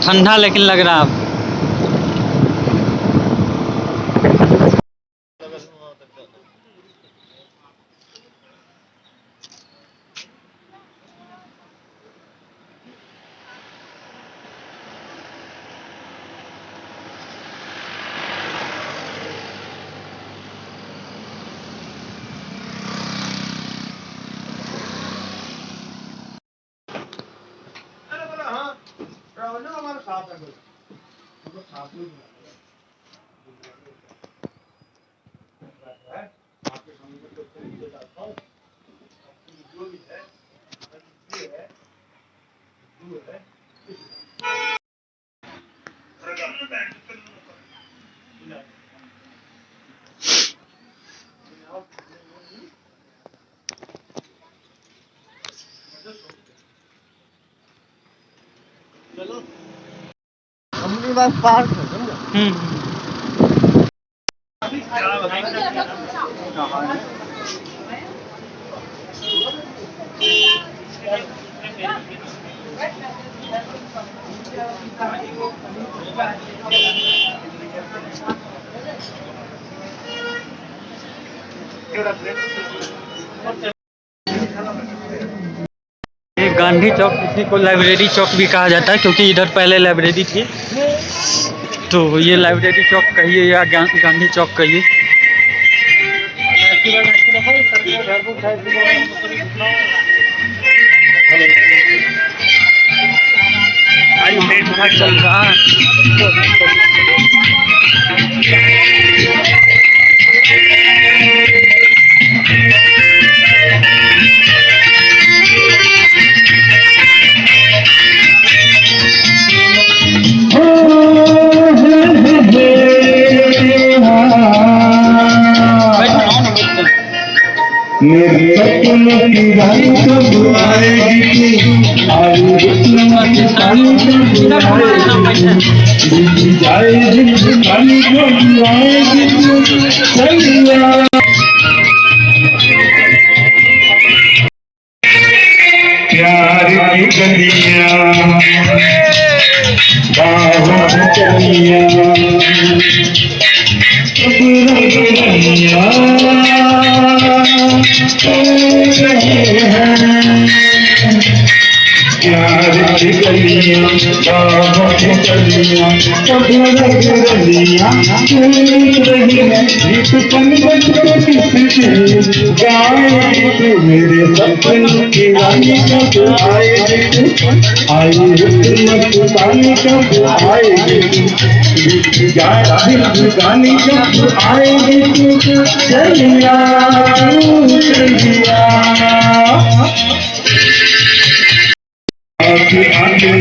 ठंडा लेकिन लग रहा है। चलो हमने बस पार्क है समझा। ये गांधी चौक, इसी को लाइब्रेरी चौक भी कहा जाता है क्योंकि इधर पहले लाइब्रेरी थी, तो ये लाइब्रेरी चौक कहिए या गांधी चौक कहिए। चल रहा है मेरे सपनों की रानी कब आएगी तू, आई किस्मत पानी कब आएगी, बीत जाए जिंदगानी कब आएगी तू, चलिया प्यार की गलियां बाहों की चलियां अब प्यार की गलियां बाहों की चलियां अब गलियां रही है गीत पन किससे गाएगी तू, मेरे सपनों की रानी कब आएगी तू, आई किस्मत पानी कब आएगी तू, बीत जाए जिंदगानी कब आएगी तू, चलिया चलिया आके आके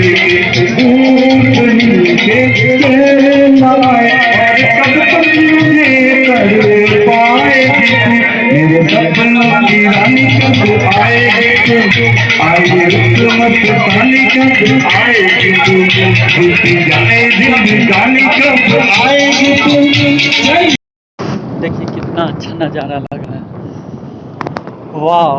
के लाए और कब तक मुझे कर पाएगी तू, मेरे सपनों की रानी कब आएगी तू, आई किस्मत पानी कब आएगी तू, बीत जाए जिंदगानी कब आएगी तू। देखिए कितना अच्छा नज़ारा लग रहा है, वाह।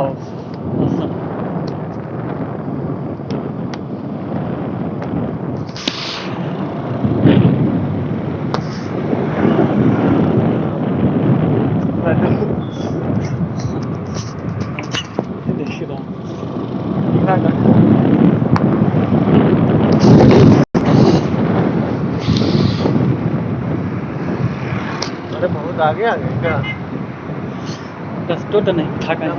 देख रहा हूँ अरे बहुत आगे आ गए क्या? कष्टों तो नहीं था कहीं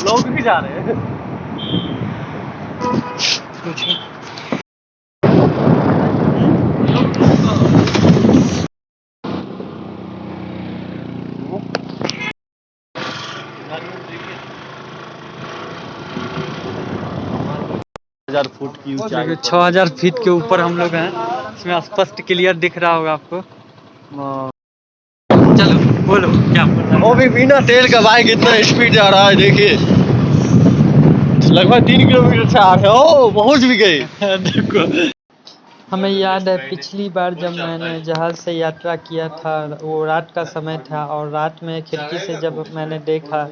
लोग भी जा रहे हैं। कुछ हजार फुट की ऊंचाई 6000 फीट के ऊपर हम लोग हैं, इसमें स्पष्ट क्लियर दिख रहा होगा आपको। चलो बोलो क्या बोल रहा है? वो भी बिना तेल का बाइक इतना स्पीड जा रहा है, देखिए लगभग 3 किलोमीटर से आ रहे हो, पहुंच भी गए। देखो हमें याद है पिछली बार जब मैंने जहाज़ से यात्रा किया था, वो रात का समय था और रात में खिड़की से जब मैंने देखा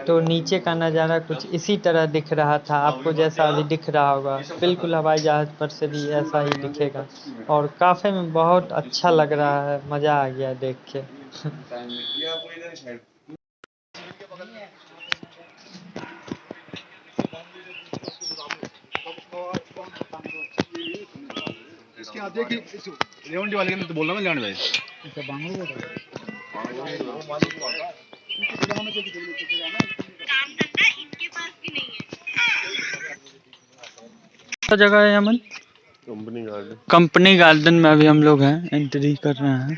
तो नीचे का नज़ारा कुछ इसी तरह दिख रहा था, आपको जैसा अभी दिख रहा होगा। बिल्कुल हवाई जहाज़ पर से भी ऐसा ही दिखेगा और काफ़ी में बहुत अच्छा लग रहा है, मज़ा आ गया देख के। इसके आगे की रेवंडी वाले के तो बोलना मैं जान भाई अच्छा बांग्लो बोल रहा है जगह है अमन कंपनी गार्डन में अभी हम लोग हैं, एंट्री कर रहे हैं।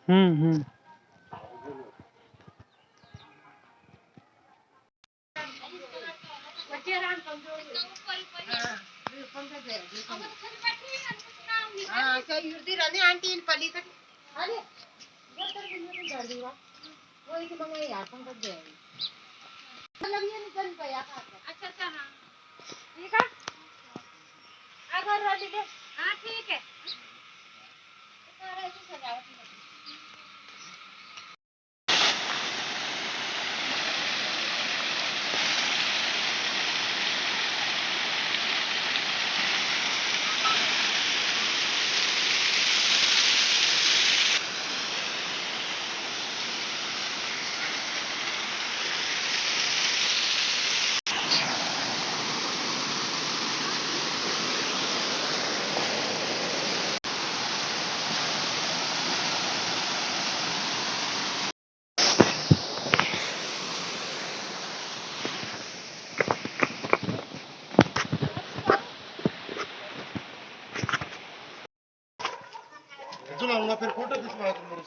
हम्म ठीक है।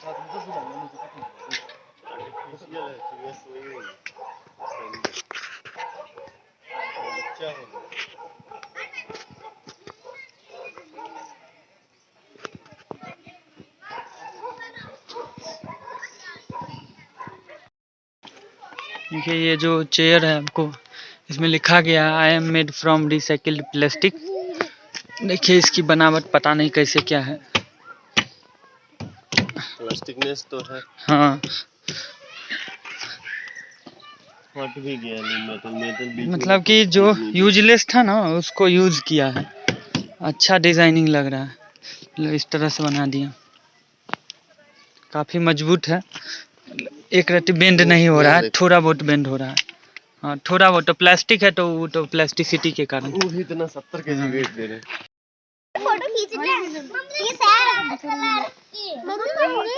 आर्टिफिशियल है, चिड़िया सोई हुई है। बच्चा होगा। देखिए ये जो चेयर है आपको इसमें लिखा गया है I am made from recycled plastic. देखिए इसकी बनावट पता नहीं कैसे क्या है। प्लास्टिकनेस तो है, हाँ फट भी गया नहीं, मेटल मेटल बीच में मतलब तो कि जो टूट नहीं गया। यूजलेस था ना उसको यूज किया है। अच्छा डिजाइनिंग लग रहा है, मतलब इस तरह से बना दिया। काफी मजबूत है, एक रत्ती बेंड नहीं हो रहा है, थोड़ा बहुत बेंड हो रहा है। हाँ थोड़ा बहुत, तो प्लास्टिक है तो वो तो प्लास्टिसिटी के कारण। वो भी इतना 70 केजी वेट दे रहे हैं। फोटो खींच ले ये सैर कलर की मम्मी मम्मी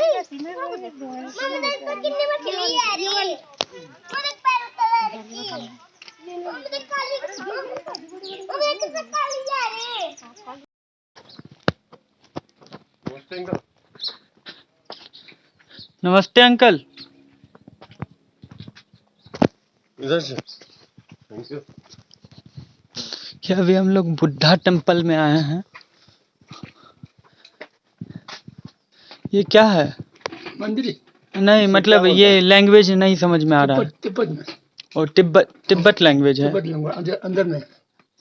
तो कितने बार खेली यार ये मैंने पैर कलर की मम्मी तो काली मम्मी किससे काली यार ये। नमस्ते अंकल। इधर से थैंक यू। क्या अभी हम लोग बुद्धा टेम्पल में आए हैं। ये क्या है? मंदिर नहीं मतलब ये लैंग्वेज नहीं समझ में आ रहा है। तिब्बत में, और तिब्बत लैंग्वेज है। तिब्बत लैंग्वेज अंदर में।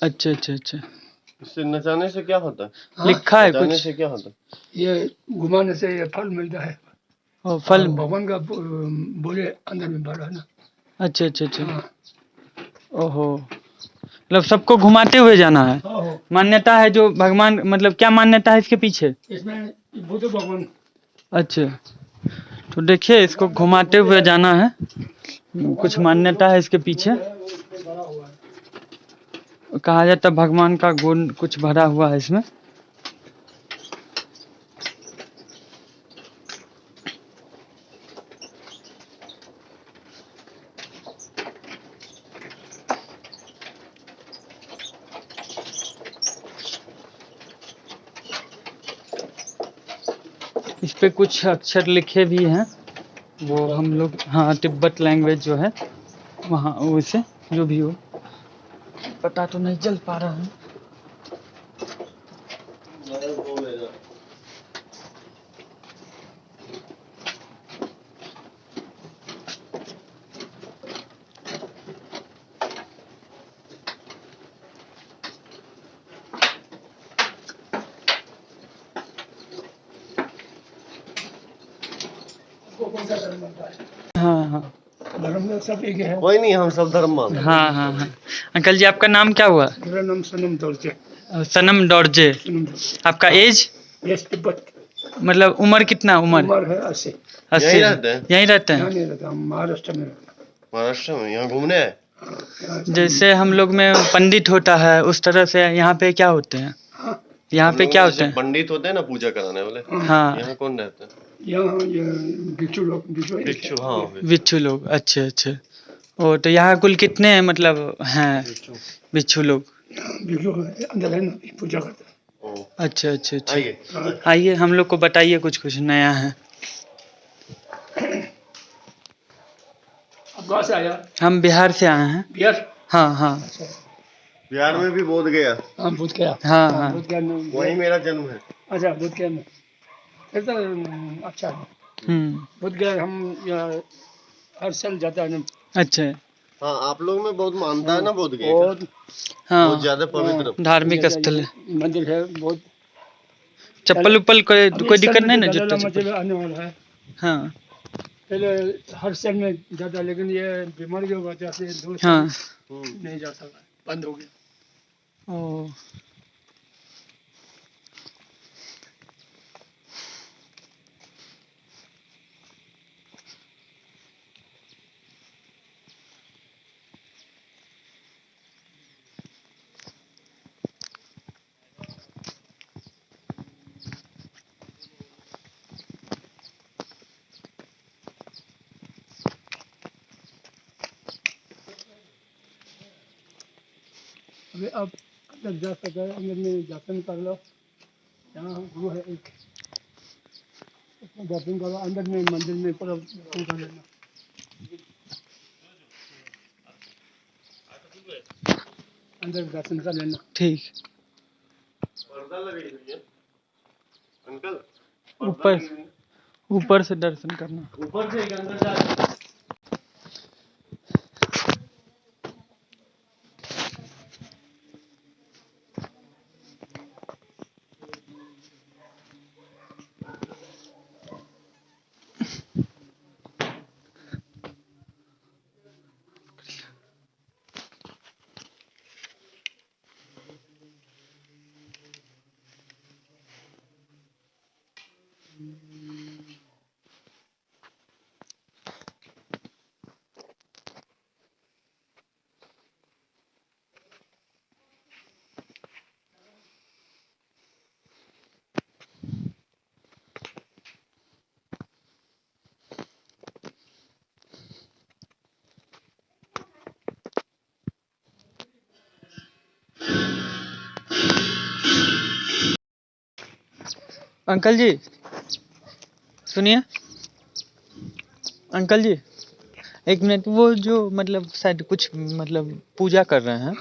अच्छा अच्छा अच्छा। इससे नचाने से क्या होता है? लिखा है नचाने कुछ। से क्या होता है? ये घुमाने से ये फल मिलता है। और फल। भगवान का बोले अंदर में भरा ना। अच्छा अच्छा अच्छा। ओहो, मतलब सबको घुमाते हुए जाना है। मान्यता है जो भगवान, मतलब क्या मान्यता है इसके पीछे? इसमें बुद्ध भगवान। अच्छा, तो देखिए इसको घुमाते हुए जाना है, कुछ मान्यता है इसके पीछे। कहा जाता है भगवान का गुण कुछ भरा हुआ है इसमें। इस पे कुछ अक्षर लिखे भी हैं, वो हम लोग, हाँ तिब्बत लैंग्वेज जो है वहाँ वैसे जो भी हो पता तो नहीं चल पा रहा है। हाँ हाँ धर्म में सब एक है। कोई नहीं, हम सब धर्म मानते हैं। हाँ हाँ हाँ। अंकल जी आपका नाम क्या हुआ? मेरा नाम सनम दौलते। सनम डॉर्जे। आपका एज? यस तिब्बत। मतलब उम्र कितना? उम्र है 80। 80। यहीं रहते हैं? यहीं रहते यहाँ हैं। नहीं रहता, हम महाराष्ट्र में रहता। महाराष्ट्र में यहाँ घूमने आए? जैसे हम लोग में पंडित होता है उस तरह से यहाँ पे क्या होते हैं? यहाँ पे क्या होते हैं? पंडित होते हैं ना पूजा कराने वाले। हाँ यहाँ कौन रहते हैं? यहाँ ये भिक्षु लोग, भिक्षु। हाँ बिच्छू लोग। अच्छा अच्छा। ओ तो यहाँ कुल कितने हैं मतलब हैं बिच्छू लोग? भिक्षु अंदर है ना, पूजा करते हैं। ओ, अच्छा अच्छा अच्छा। आइए। आइए हम लोग को बताइए कुछ कुछ नया है। अब कहाँ से आया? हम बिहार से आए हैं। बिहार? हाँ हाँ बिहार में भी बोध गया। हाँ बोध गया। हाँ हाँ। बोध गया में। वहीं मेरा जन्म है। अच्छा बोध गया में, फिर तो अच्छा है। बोध गया हम यहाँ हर साल जाता है ना। अच्छा। हाँ आप लोग में बहुत मानता है ना बोध गया का? बहुत हाँ बहुत ज्यादा पवित्र धार्मिक स्थल है, मंदिर है बहुत। चप्पल उप्पल कोई दिक्कत नहीं ना? दलाई जूता लामा चप्पल। जब आने वाला है। हाँ पहले हर साल में जाता, लेकिन ये बीमारी की वजह से 2 हाँ। साल नहीं जा सका, बंद हो गया। ओ अभी अब अंदर जा सकते हैं, अंदर में दर्शन कर लो। यहाँ गुरु है एक, दर्शन करो अंदर में मंदिर में पूरा दर्शन कर लेना अंदर दर्शन कर लेना ठीक। पर्दा लगी हुई है अंकल, ऊपर से दर्शन करना। ऊपर से एक अंदर जा। अंकल जी सुनिए, अंकल जी एक मिनट, वो जो मतलब शायद कुछ मतलब पूजा कर रहे हैं,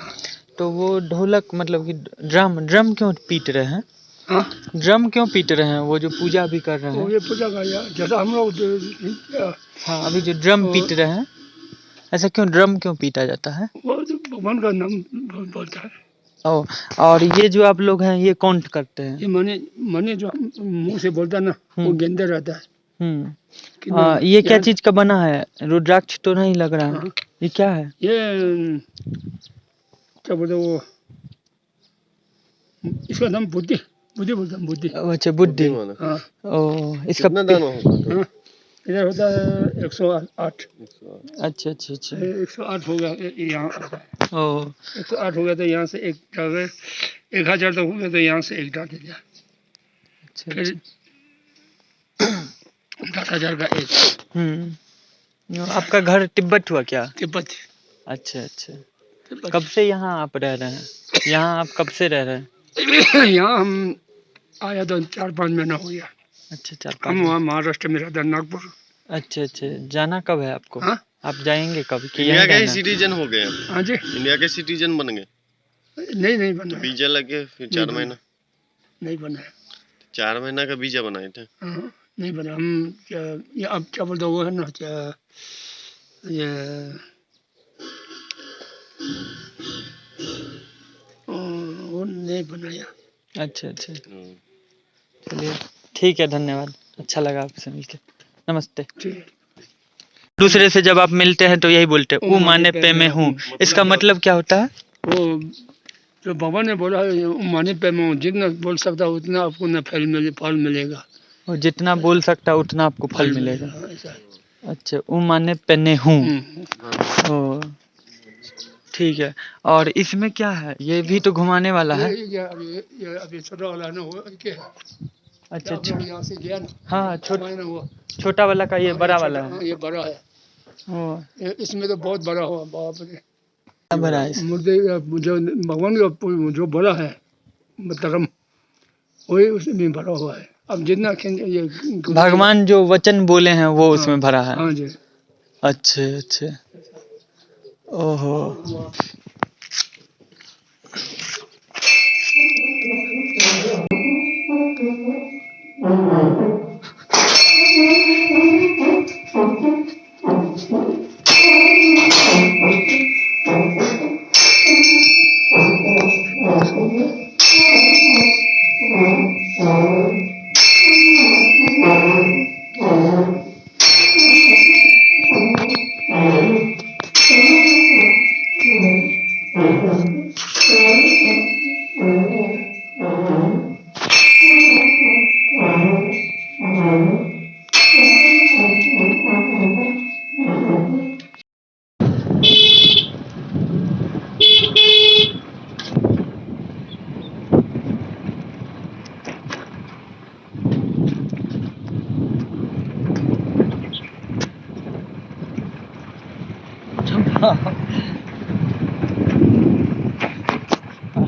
तो वो ढोलक मतलब कि ड्रम क्यों पीट रहे हैं? हाँ ड्रम क्यों पीट रहे हैं वो जो पूजा भी कर रहे वो हैं? ये पूजा का यार जैसा हम लोग हाँ, अभी जो ड्रम पीट रहे हैं, ऐसा क्यों ड्रम क्यों पीटा जाता है? वो जो भगवान का नाम बोलता है ओ, और ये जो आप लोग हैं ये कौन करते हैं? ये मने जो मुंह से बोलता है ना वो गेंदे रहता है कि ये क्या चीज का बना है? रुद्राक्ष तो नहीं लग रहा है। हाँ। ये क्या है? ये क्या बोलते वो इसका नाम बुद्धि बुद्धि बोलता है बुद्धि अच्छा, बुद्धि। माना। हाँ ओ, इसका कितना दाना होगा? हाँ इधर होता है 108 अच्छा अच्छा अच्छा। 108 हो गया यहाँ ओ 108 हो गया तो यहाँ से एक डाल 1000 तक हो गया तो यहाँ से एक डाल दे दिया अच्छा फिर अच्छा। 10,000 का एक आपका घर तिब्बत हुआ क्या? तिब्बत अच्छा अच्छा। कब से यहाँ आप रह रहे हैं? यहाँ आप कब से रह रहे हैं? यहाँ हम आया तो 4-5 महीना हो गया अच्छा, 4-5 हम वहाँ महाराष्ट्र में रहते हैं नागपुर अच्छा अच्छा। जाना कब है आपको? हाँ आप जाएंगे कब कि इंडिया यहीं के रहना? सिटीजन हो गए। हाँ जी इंडिया के सिटीजन बन गए। नहीं बना है वीजा लगे फिर 4 महीना। नहीं बना है 4 महीना का वीजा बनाए थे। हाँ, नहीं बना हम ये अब क्या बोलते वो है ना क्या ये वो नहीं बनाया अच्छा अच्छा। चलिए ठीक है, धन्यवाद, अच्छा लगा आपसे मिलके। नमस्ते। ठीक है दूसरे से जब आप मिलते हैं तो यही बोलते हैं, ऊ माने पे मैं हूँ। इसका मतलब क्या होता है? वो जो बाबा ने बोला है माने पे मैं हूँ, जितना बोल सकता है उतना आपको न फल मिलेगा वो जितना बोल सकता है उतना आपको फल मिलेगा। हाँ, ऐसा है। अच्छा, ऊ माने पे ने हूँ। ओ ठीक है। और इसमें क्या है? ये भी तो घुमाने वाला है। ये अभी छोटा वाला ना वो क्या है अच्छा आप लोग यहाँ से गया ना हाँ, हमारे ना वो छोटा वाला का ये बड़ा वाला हाँ, है। ये बड़ा है इसमें तो बहुत बड़ा हुआ बाप रे क्या बड़ा है? मुर्दे जो भगवान का जो बड़ा है धर्म वही उसमें भरा हुआ है अब जितना ये भगवान जो वचन बोले हैं वो उसमें भरा है। हाँ जी अच्छे अच्छे। ओहो।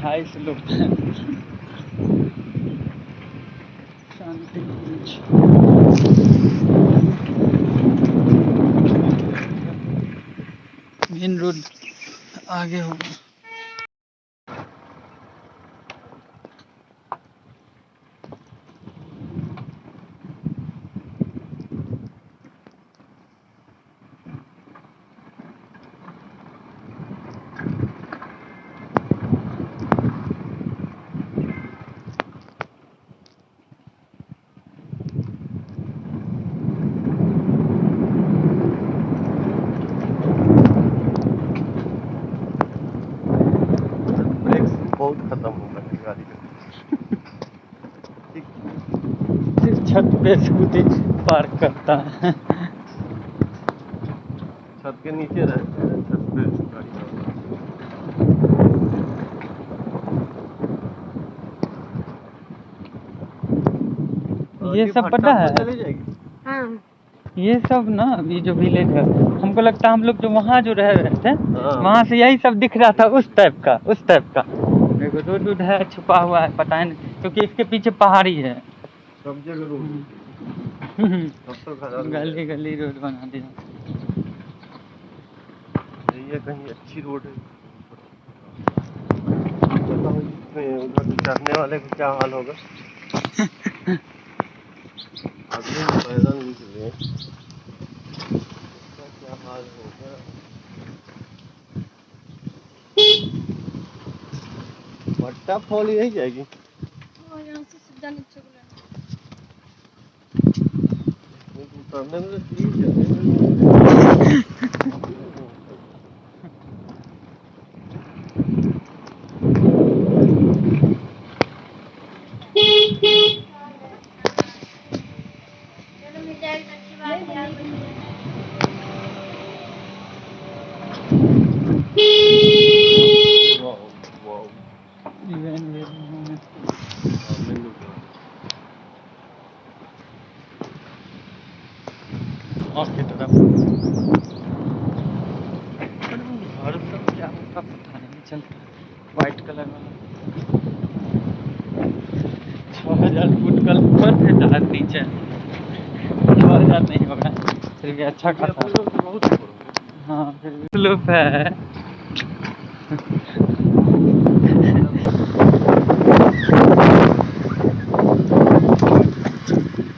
हाय स्लो शांति। रोड आगे होगा। ब्रेक्स बहुत खत्म हो गए गाड़ी के। सिर्फ छत पे स्कूटी पार्क करता है। छत के नीचे रहते हैं, छत पे गाड़ी चलाता है। ये सब पता है, चली जाएगी। ये सब ना, ये जो विलेज है, हमको लगता है हम लोग जो वहाँ जो रह रहे थे हाँ। वहाँ से यही सब दिख रहा था, उस टाइप का, उस टाइप का। देखो रोड वोड है, छुपा हुआ है, पता नहीं, क्योंकि इसके पीछे पहाड़ी है। सब जगह रोड सब तो घर गली गली रोड बना दिया। ये कहीं अच्छी रोड है। बताओ इसमें उधर चढ़ने वाले का क्या हाल होगा। आदमी पैदल निकले, इसका क्या हाल होगा। भट्टा फॉल यही जाएगी। यहाँ से सीधा नीचे को लेना। उतरने में तो ठीक है। चलो मिल जाएगी अच्छी बात है यार। Wow wow. और की तरफ घर सब क्या होता पता नहीं चलता। वाइट कलर वाला 6000 फुट का ऊपर थे, शायद नीचे 6000 नहीं होगा, फिर भी अच्छा खासा। बहुत ऊपर हो गया। हाँ फिर भी स्लोप है।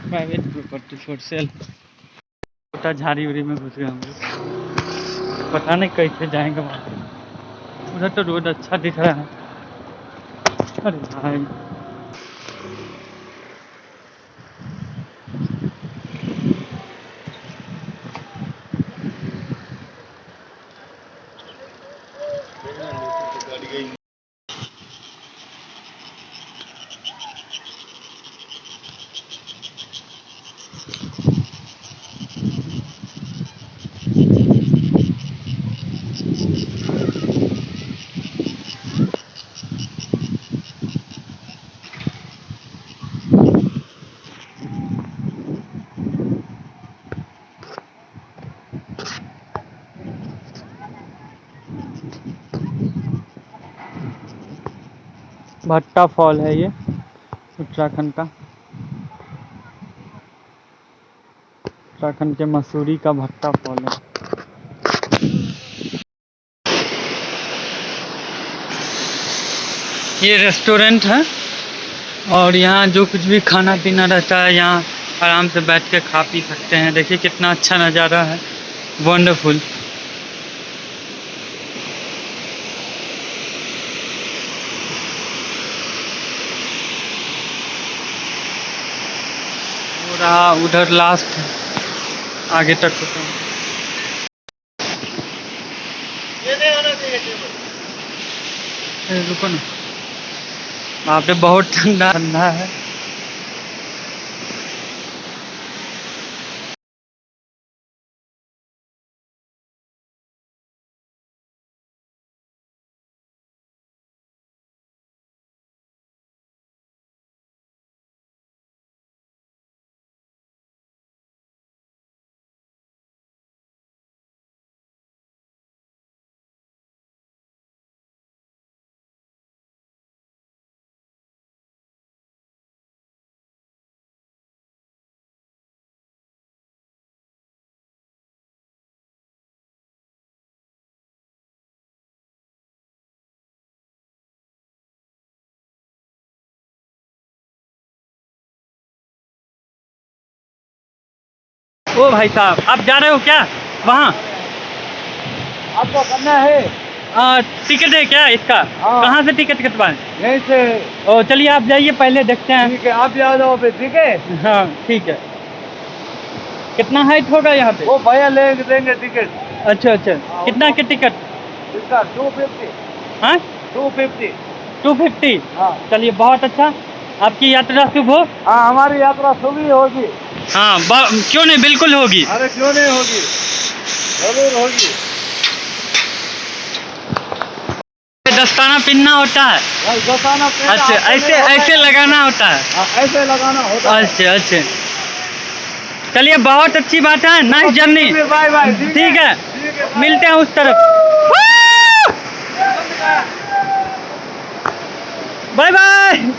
Private property for sale. छोटा झाड़ी उड़ी में घुस गए हम लोग, पता नहीं कैसे जाएंगे वहाँ। उधर तो रोड अच्छा दिख रहा है। अरे भाई गाड़ी गई। भट्टा फॉल है ये, उत्तराखंड का, उत्तराखंड के मसूरी का भट्टा फॉल है। ये रेस्टोरेंट है और यहाँ जो कुछ भी खाना पीना रहता है यहाँ आराम से बैठ के खा पी सकते हैं। देखिए कितना अच्छा नज़ारा है, वंडरफुल। हो रहा उधर लास्ट आगे तक होता है। रुको ना, वहाँ पे बहुत ठंडा ठंडा है। ओ भाई साहब, आप जा रहे हो क्या वहाँ? आपको करना है टिकट है क्या इसका? हाँ। कहाँ से टिकट कटवाएं? यहीं से। ओ चलिए आप जाइए, पहले देखते हैं। ठीक है, आप आ जाओ फिर, ठीक है। हाँ ठीक है। कितना हाइट होगा यहाँ पे? वो भैया देंगे टिकट। अच्छा अच्छा, कितना के टिकट? इसका 250। हाँ 250। 250। हाँ चलिए बहुत अच्छा, आपकी यात्रा शुभ हो। हाँ, हमारी यात्रा शुभ ही होगी। हाँ क्यों नहीं, बिल्कुल होगी। अरे क्यों नहीं होगी, जरूर होगी। दस्ताना पहनना होता है? दस्ताना पहनना अच्छा, आपको ऐसे नहीं होता ऐसे है। लगाना होता है? हाँ, ऐसे लगाना होता है। अच्छा अच्छा, चलिए बहुत अच्छी बात है। Nice journey. Bye bye. ठीक है, मिलते हैं उस तरफ। Bye bye.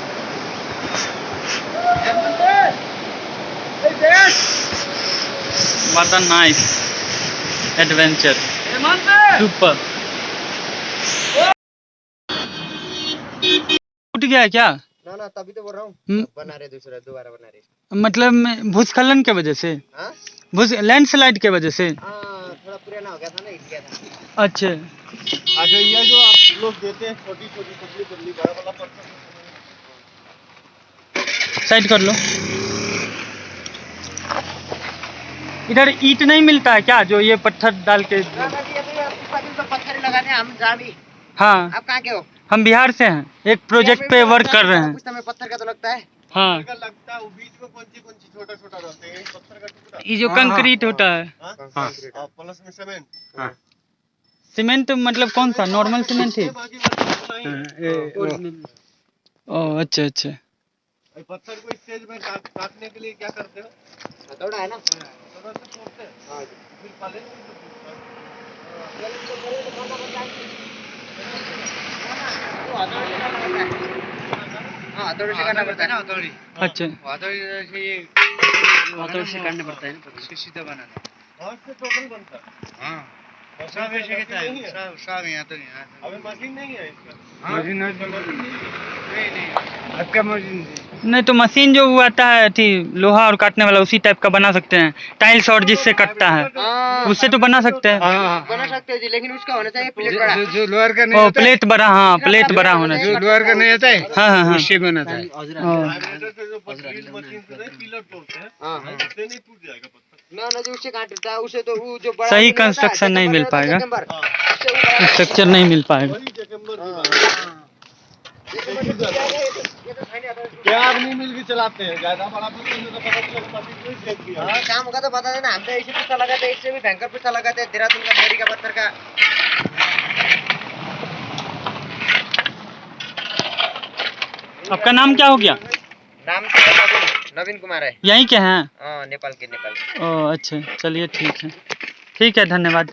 What a nice adventure. Super. टूट गया है क्या? ना ना, तभी तो बोल रहा हूँ, हम्म। बना रहे दूसरा, दोबारा बना रहे। मतलब भूस्खलन के वजह से, हाँ लैंडस्लाइड के वजह से? हाँ, थोड़ा पुराना हो गया था ना, इसलिए था। अच्छा, अच्छा, ये जो आप लोग देते हैं छोटी छोटी पतली पतली, बड़ा वाला पत्थर साइड कर लो। इधर ईंट नहीं मिलता है क्या, जो ये पत्थर डाल के? पत्थर लगाते हैं हम जावी। हाँ, आप कहाँ के हो? हम बिहार से हैं, एक प्रोजेक्ट पे वर्क कर रहे हैं। कुछ समय पत्थर का तो लगता है। हाँ, लगता है, वो बीच में कौन सी छोटा छोटा रहते हैं, पत्थर का टुकड़ा। ये जो कंक्रीट होता है। हाँ, प्लस में सीमेंट। सीमेंट मतलब कौन सा, नॉर्मल सीमेंट ही? ओह अच्छा अच्छा। पत्थर को स्टेज में काटने के लिए क्या करते हो? हथौड़ा है ना, हथौड़ा से फोड़ते हैं। हाँ, फिर पाले हाँ, हथौड़े से करना पड़ता है ना, हथौड़ी। अच्छा, हथौड़ी से ये हथौड़ी से करना पड़ता है ना, इसको सीधा बनाना। हाथ से टोटल बनता है। हाँ, सब ऐसे कहता है, सब यहाँ तो यहाँ। अबे मशीन नहीं है इसका? मशीन नहीं, आपका मशीन नहीं तो मशीन जो वो आता है थी लोहा और काटने वाला, उसी टाइप का बना सकते हैं। टाइल्स और जिससे कटता है उससे तो बना सकते हैं। बना सकते हैं जी, लेकिन उसका होना चाहिए प्लेट बड़ा। जो लोअर का ओ प्लेट बड़ा, हाँ प्लेट बड़ा होना चाहिए। लोअर का नहीं आता है, हाँ हाँ हाँ। उससे बनाता है। ना ना, जो उससे काटता है उसे तो वो जो बड़ा सही कंस्ट्रक्शन नहीं मिल पाएगा, स्ट्रक्चर नहीं मिल पाएगा। क्या आदमी मिलकर चलाते हैं, ज्यादा बड़ा तो नहीं। हाँ, काम होगा तो बता देना, हम तो ऐसे पैसा लगाते हैं, इससे भी भयंकर पैसा लगाते हैं, देहरादून का मेरी का पत्थर का। आपका नाम क्या हो गया? नाम तो नवीन कुमार है। यहीं के हैं? हाँ, नेपाल के, नेपाल के। ओह अच्छा, चलिए ठीक है, ठीक है, धन्यवाद।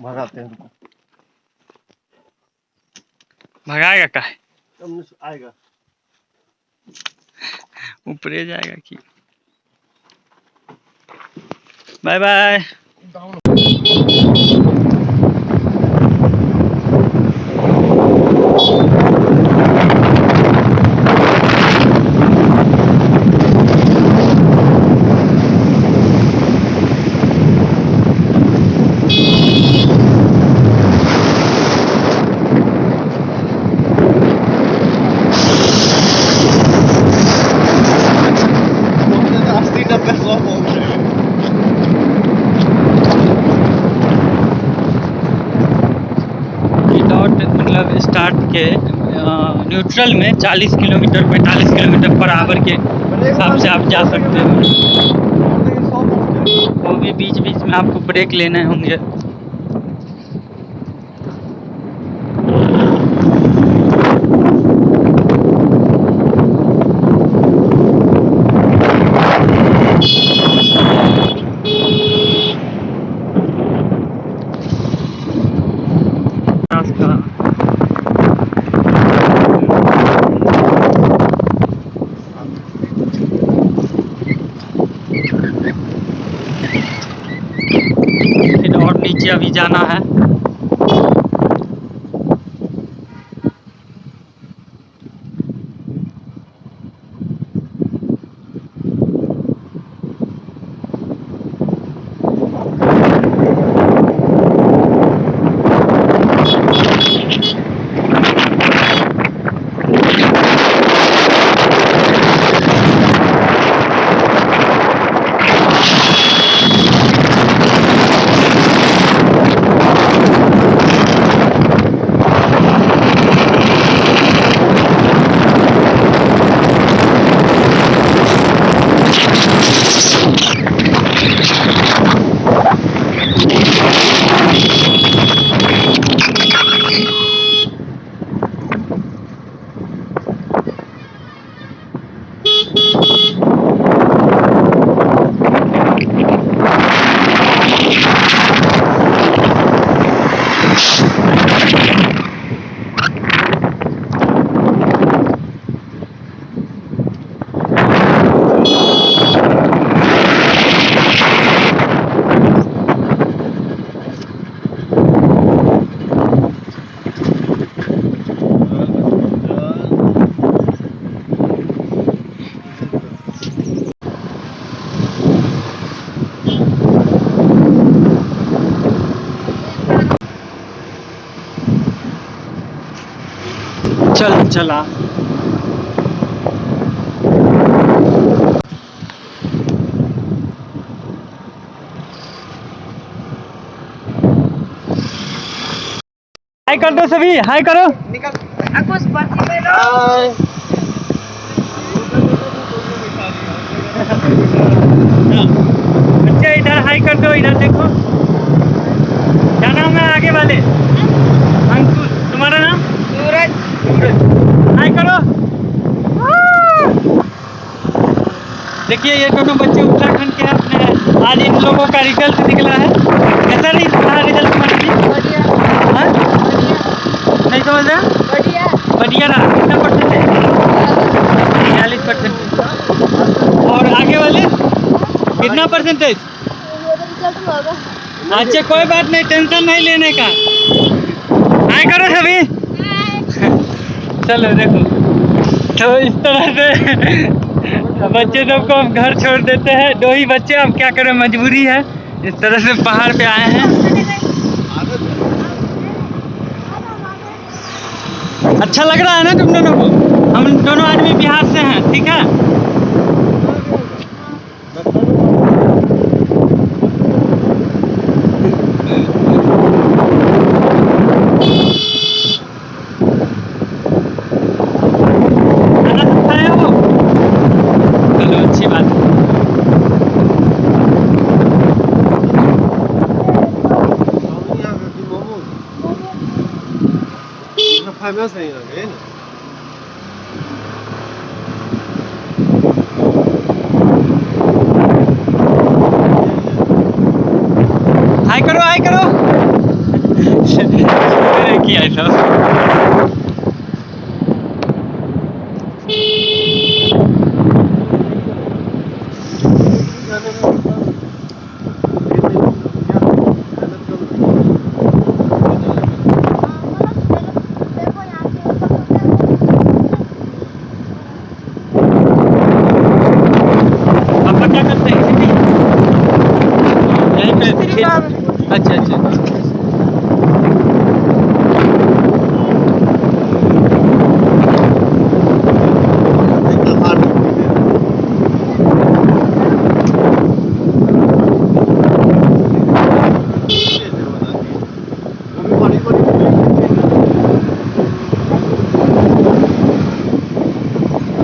भगाते हैं, भगाएगा का है, आएगा ऊपरे जाएगा कि? Bye bye. मतलब स्टार्ट के न्यूट्रल में 40 किलोमीटर 45 किलोमीटर पर आवर के हिसाब से आप जा सकते हो। वो भी बीच बीच में आपको ब्रेक लेने होंगे। फिर और नीचे अभी जाना है। चला। हाय कर दो सभी, हाय करो। बच्चे इधर हाय कर दो, इधर देखो। क्या नाम है आगे वाले? अंकुश। तुम्हारा नाम? सूरज। सूरज, हाय करो। देखिए ये दोनों बच्चे उत्तराखंड के हैं अपने। आज इन लोगों का रिजल्ट निकला है। कैसा रहा रिजल्ट तुम्हारा जी? हाँ? नहीं समझ रहे? बढ़िया रहा। कितना परसेंट है? 42%। और आगे वाले कितना परसेंटेज? अच्छा कोई बात नहीं, टेंशन नहीं लेने का। हाय करो सभी। चलो देखो, तो इस तरह से बच्चे सबको हम घर छोड़ देते हैं। 2 ही बच्चे, अब क्या करें, मजबूरी है। इस तरह से पहाड़ पे आए हैं। अच्छा लग रहा है ना तुम दोनों को? हम दोनों आदमी बिहार से हैं, ठीक है। खाना सब खाए हो? चलो अच्छी बात है। फेमस नहीं है ना। हाय करो, हाय करो। किया था। पापा क्या करते हैं? यहीं पे? अच्छा अच्छा।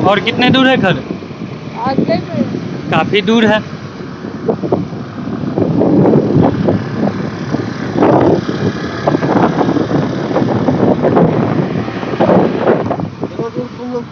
और कितने दूर है घर? काफी दूर है। तुम लोग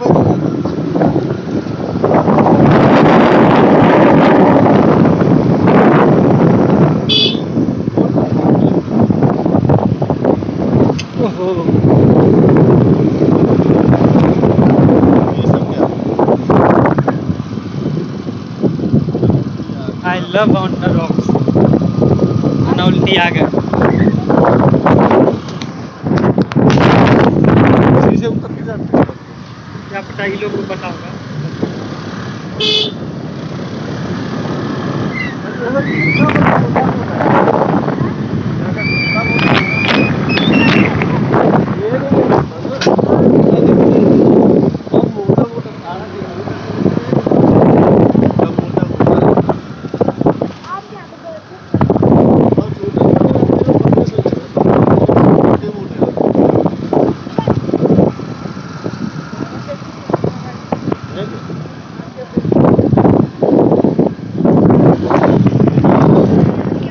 I love on the rocks. ना उल्टी आ गया। क्या पता ही लोग को पता होगा।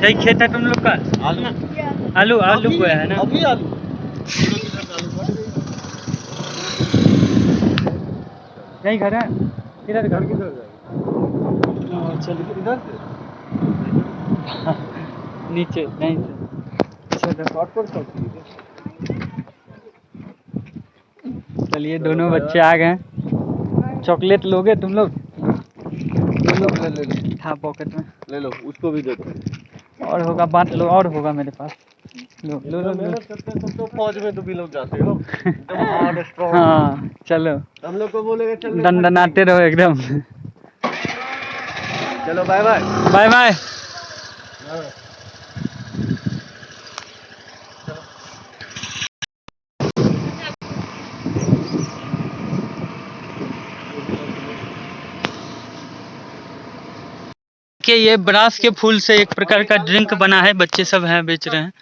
यही खेत है तुम लोग का? आलू आलू बोया है ना? अभी आलू यही घर है? इधर घर किधर जाएगा? चलिए इधर से नीचे नहीं से। चलिए दोनों बच्चे आ गए। चॉकलेट लोगे तुम लोग? ले लो था पॉकेट में। ले लो, उसको भी देते और होगा बांट लो, और होगा मेरे पास। लो लो लो लो। मेहनत करते हैं, तुम तो फौज में तो भी लोग जाते हो एकदम हार्ड स्ट्रॉन्ग। हाँ चलो, हम लोग को बोलेगा चल दंडनाते रहो एकदम। चलो बाय बाय बाय बाय। देखिए ये ब्रास के फूल से एक प्रकार का ड्रिंक बना है, बच्चे सब हैं बेच रहे हैं।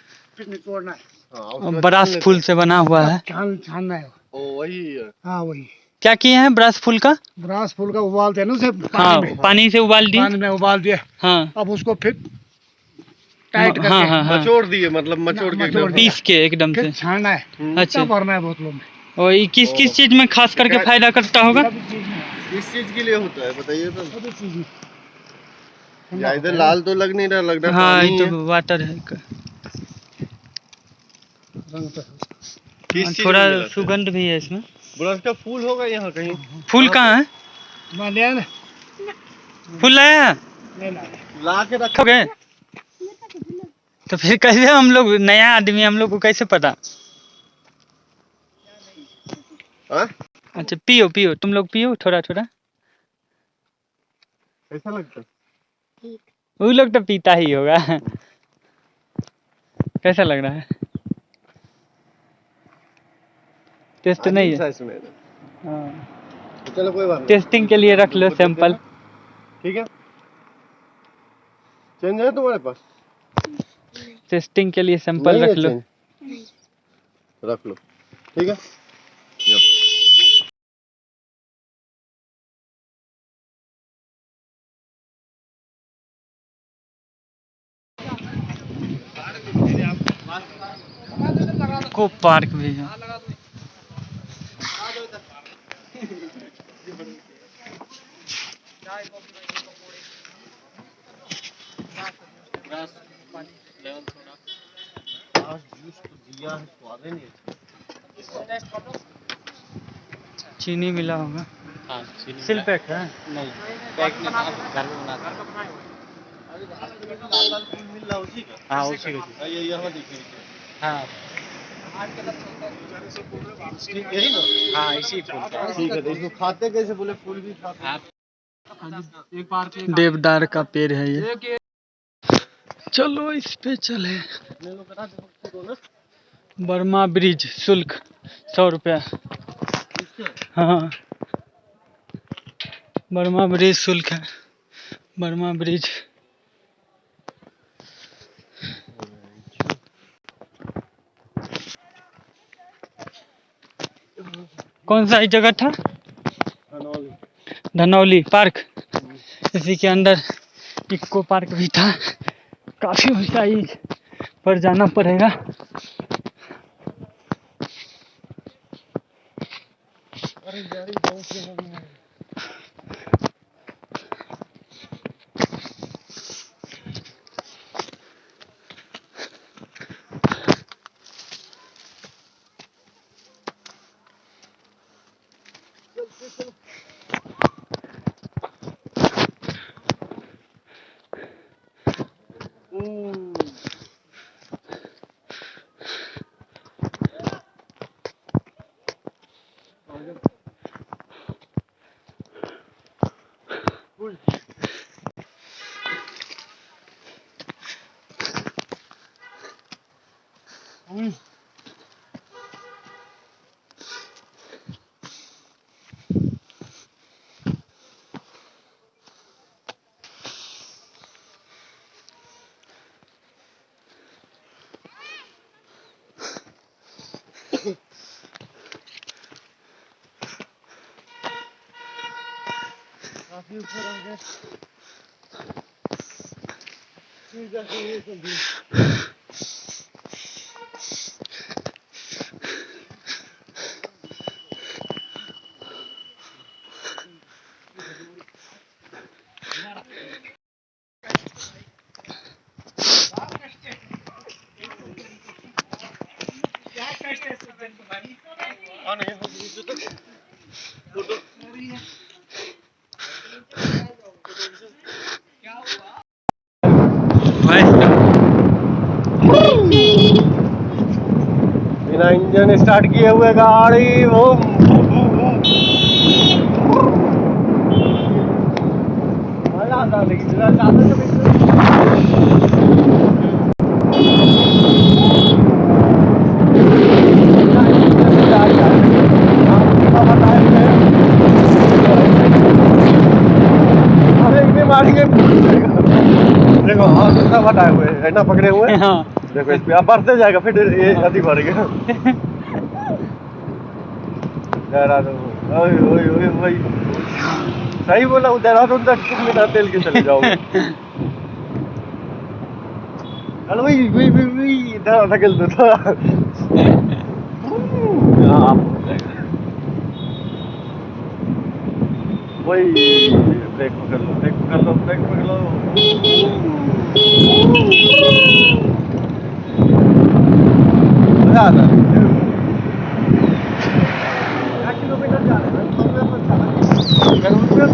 और ब्रास फूल से बना हुआ है। छानना है। वही है। हाँ वही। क्या किए हैं ब्रास फूल का? ब्रास फूल का उबालते हैं ना उसे हाँ, पानी से उबाल दिए। पानी में उबाल दिए। हाँ, अब उसको फिर टाइट करके हाँ हाँ हाँ, मचोड़ दिए, मतलब मचोड़ के एकदम। पीस के एकदम से। फिर छानना है। अच्छा, तब भरना है बोतलों में। और ये किस किस चीज में खास करके फायदा करता होगा? किस चीज के लिए होता है बताइए तो? सभी चीज में। या इधर लाल तो लग नहीं रहा, लग रहा हाँ, पानी ये है। तो वाटर है। किस चीज में थोड़ा मिलाता है? सुगंध भी है इसमें। ब्रश का फूल होगा यहाँ कहीं। फूल कहाँ है? फूल लाया है? ला के रखोगे? तो फिर कैसे हम लोग नया आदमी, हम लोग को कैसे पता? हाँ? अच्छा, पियो पियो, तुम लोग पियो थोड़ा थोड़ा। कैसा लगता है? वो लोग तो पीता ही होगा। कैसा लग रहा है? टेस्ट तो नहीं है। इसमें हाँ, चलो कोई बात नहीं, टेस्टिंग के लिए रख लो सैंपल। ठीक है। चेंज है तुम्हारे पास? टेस्टिंग के लिए सैंपल नहीं है रख लो। change? रख लो, ठीक है। यो। को पार्क भी है। चीनी मिला होगा। हाँ, सिल पैक है? नहीं, पैक नहीं, घर में बनाते हैं। हाँ, उसी का। ये यहाँ देखिए। हाँ यही ना? हाँ, इसी फूल का। ठीक है, तो इसको खाते कैसे? बोले फूल भी खाते हैं। देवदार का पेड़ है ये। चलो इस पे चले। बर्मा ब्रिज शुल्क 100 रुपया। हाँ, बर्मा ब्रिज शुल्क है। Burma bridge. कौन सा ही जगह था? धनौली पार्क। इसी के अंदर इको पार्क भी था। काफी ऊंचाई पर जाना पड़ेगा। काफी ऊपर आ गए। बिना इंजन स्टार्ट किए हुए गाड़ी वो मजा आता है, लेकिन अरे इन्हें मारेंगे। देखो हाँ कितना बताए हुए है ना पकड़े हुए हाँ देखो इस पे अब बढ़ते जाएगा फिर ये अधिक बढ़ गया देहरादून ओए ओए ओए ओए सही बोला हूँ देहरादून तक तुम बिना तेल के चले जाओगे अरे वही इधर धकेल दो तो हाँ वही ब्रेक पकड़ लो ब्रेक पकड़ लो ब्रेक पकड़ लो मजा आता है क्या किलोमीटर जा रहे हैं अगर उसमें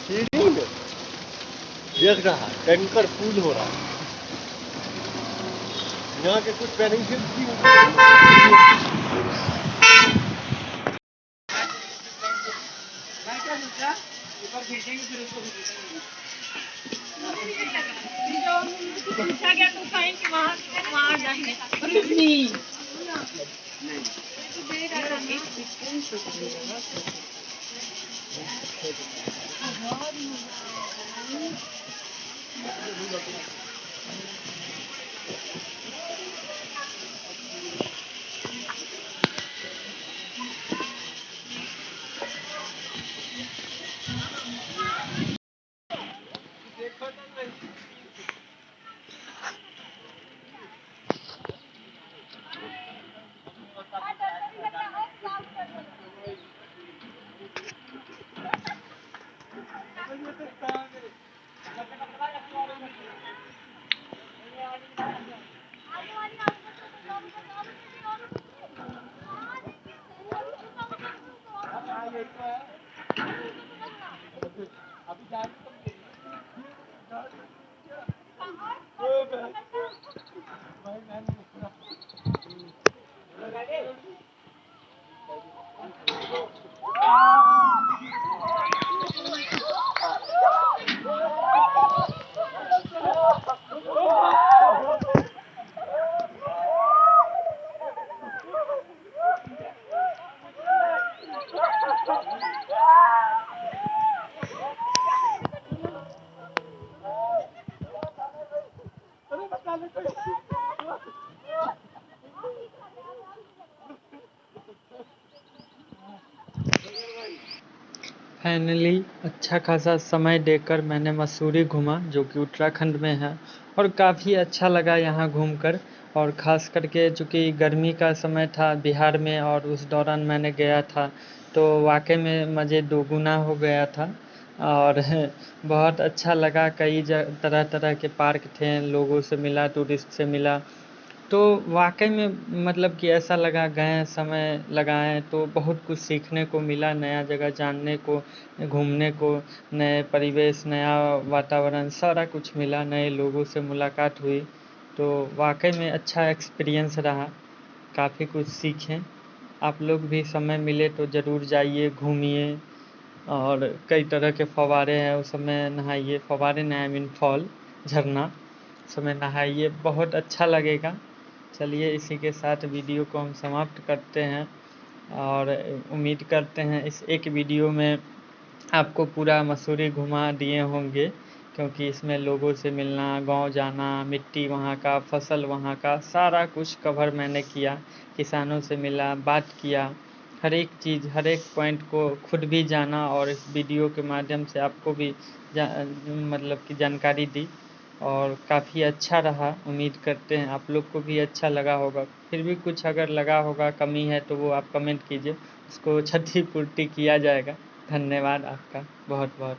फीलिंग देख रहा है टैंकर फुल हो रहा है यहाँ के कुछ बेनिफिट भी पूछा गया तो कहेंगे वहाँ जाएंगे नहीं फाइनली अच्छा खासा समय देकर मैंने मसूरी घूमा जो कि उत्तराखंड में है और काफ़ी अच्छा लगा यहाँ घूमकर और ख़ास करके चूँकि गर्मी का समय था बिहार में और उस दौरान मैंने गया था तो वाकई में मज़े दोगुना हो गया था और बहुत अच्छा लगा कई तरह तरह के पार्क थे लोगों से मिला टूरिस्ट से मिला तो वाकई में मतलब कि ऐसा लगा गए समय लगाएं तो बहुत कुछ सीखने को मिला नया जगह जानने को घूमने को नए परिवेश नया वातावरण सारा कुछ मिला नए लोगों से मुलाकात हुई तो वाकई में अच्छा एक्सपीरियंस रहा काफ़ी कुछ सीखें आप लोग भी समय मिले तो ज़रूर जाइए घूमिए और कई तरह के फव्वारे हैं उस समय नहाइए फव्वारे नहीं आई मीन फॉल झरना उसमें नहाइए बहुत अच्छा लगेगा चलिए इसी के साथ वीडियो को हम समाप्त करते हैं और उम्मीद करते हैं इस एक वीडियो में आपको पूरा मसूरी घुमा दिए होंगे क्योंकि इसमें लोगों से मिलना गांव जाना मिट्टी वहाँ का फसल वहाँ का सारा कुछ कवर मैंने किया किसानों से मिला बात किया हर एक चीज़ हर एक पॉइंट को खुद भी जाना और इस वीडियो के माध्यम से आपको भी मतलब कि जानकारी दी और काफ़ी अच्छा रहा उम्मीद करते हैं आप लोग को भी अच्छा लगा होगा फिर भी कुछ अगर लगा होगा कमी है तो वो आप कमेंट कीजिए उसको क्षतिपूर्ति किया जाएगा धन्यवाद आपका बहुत बहुत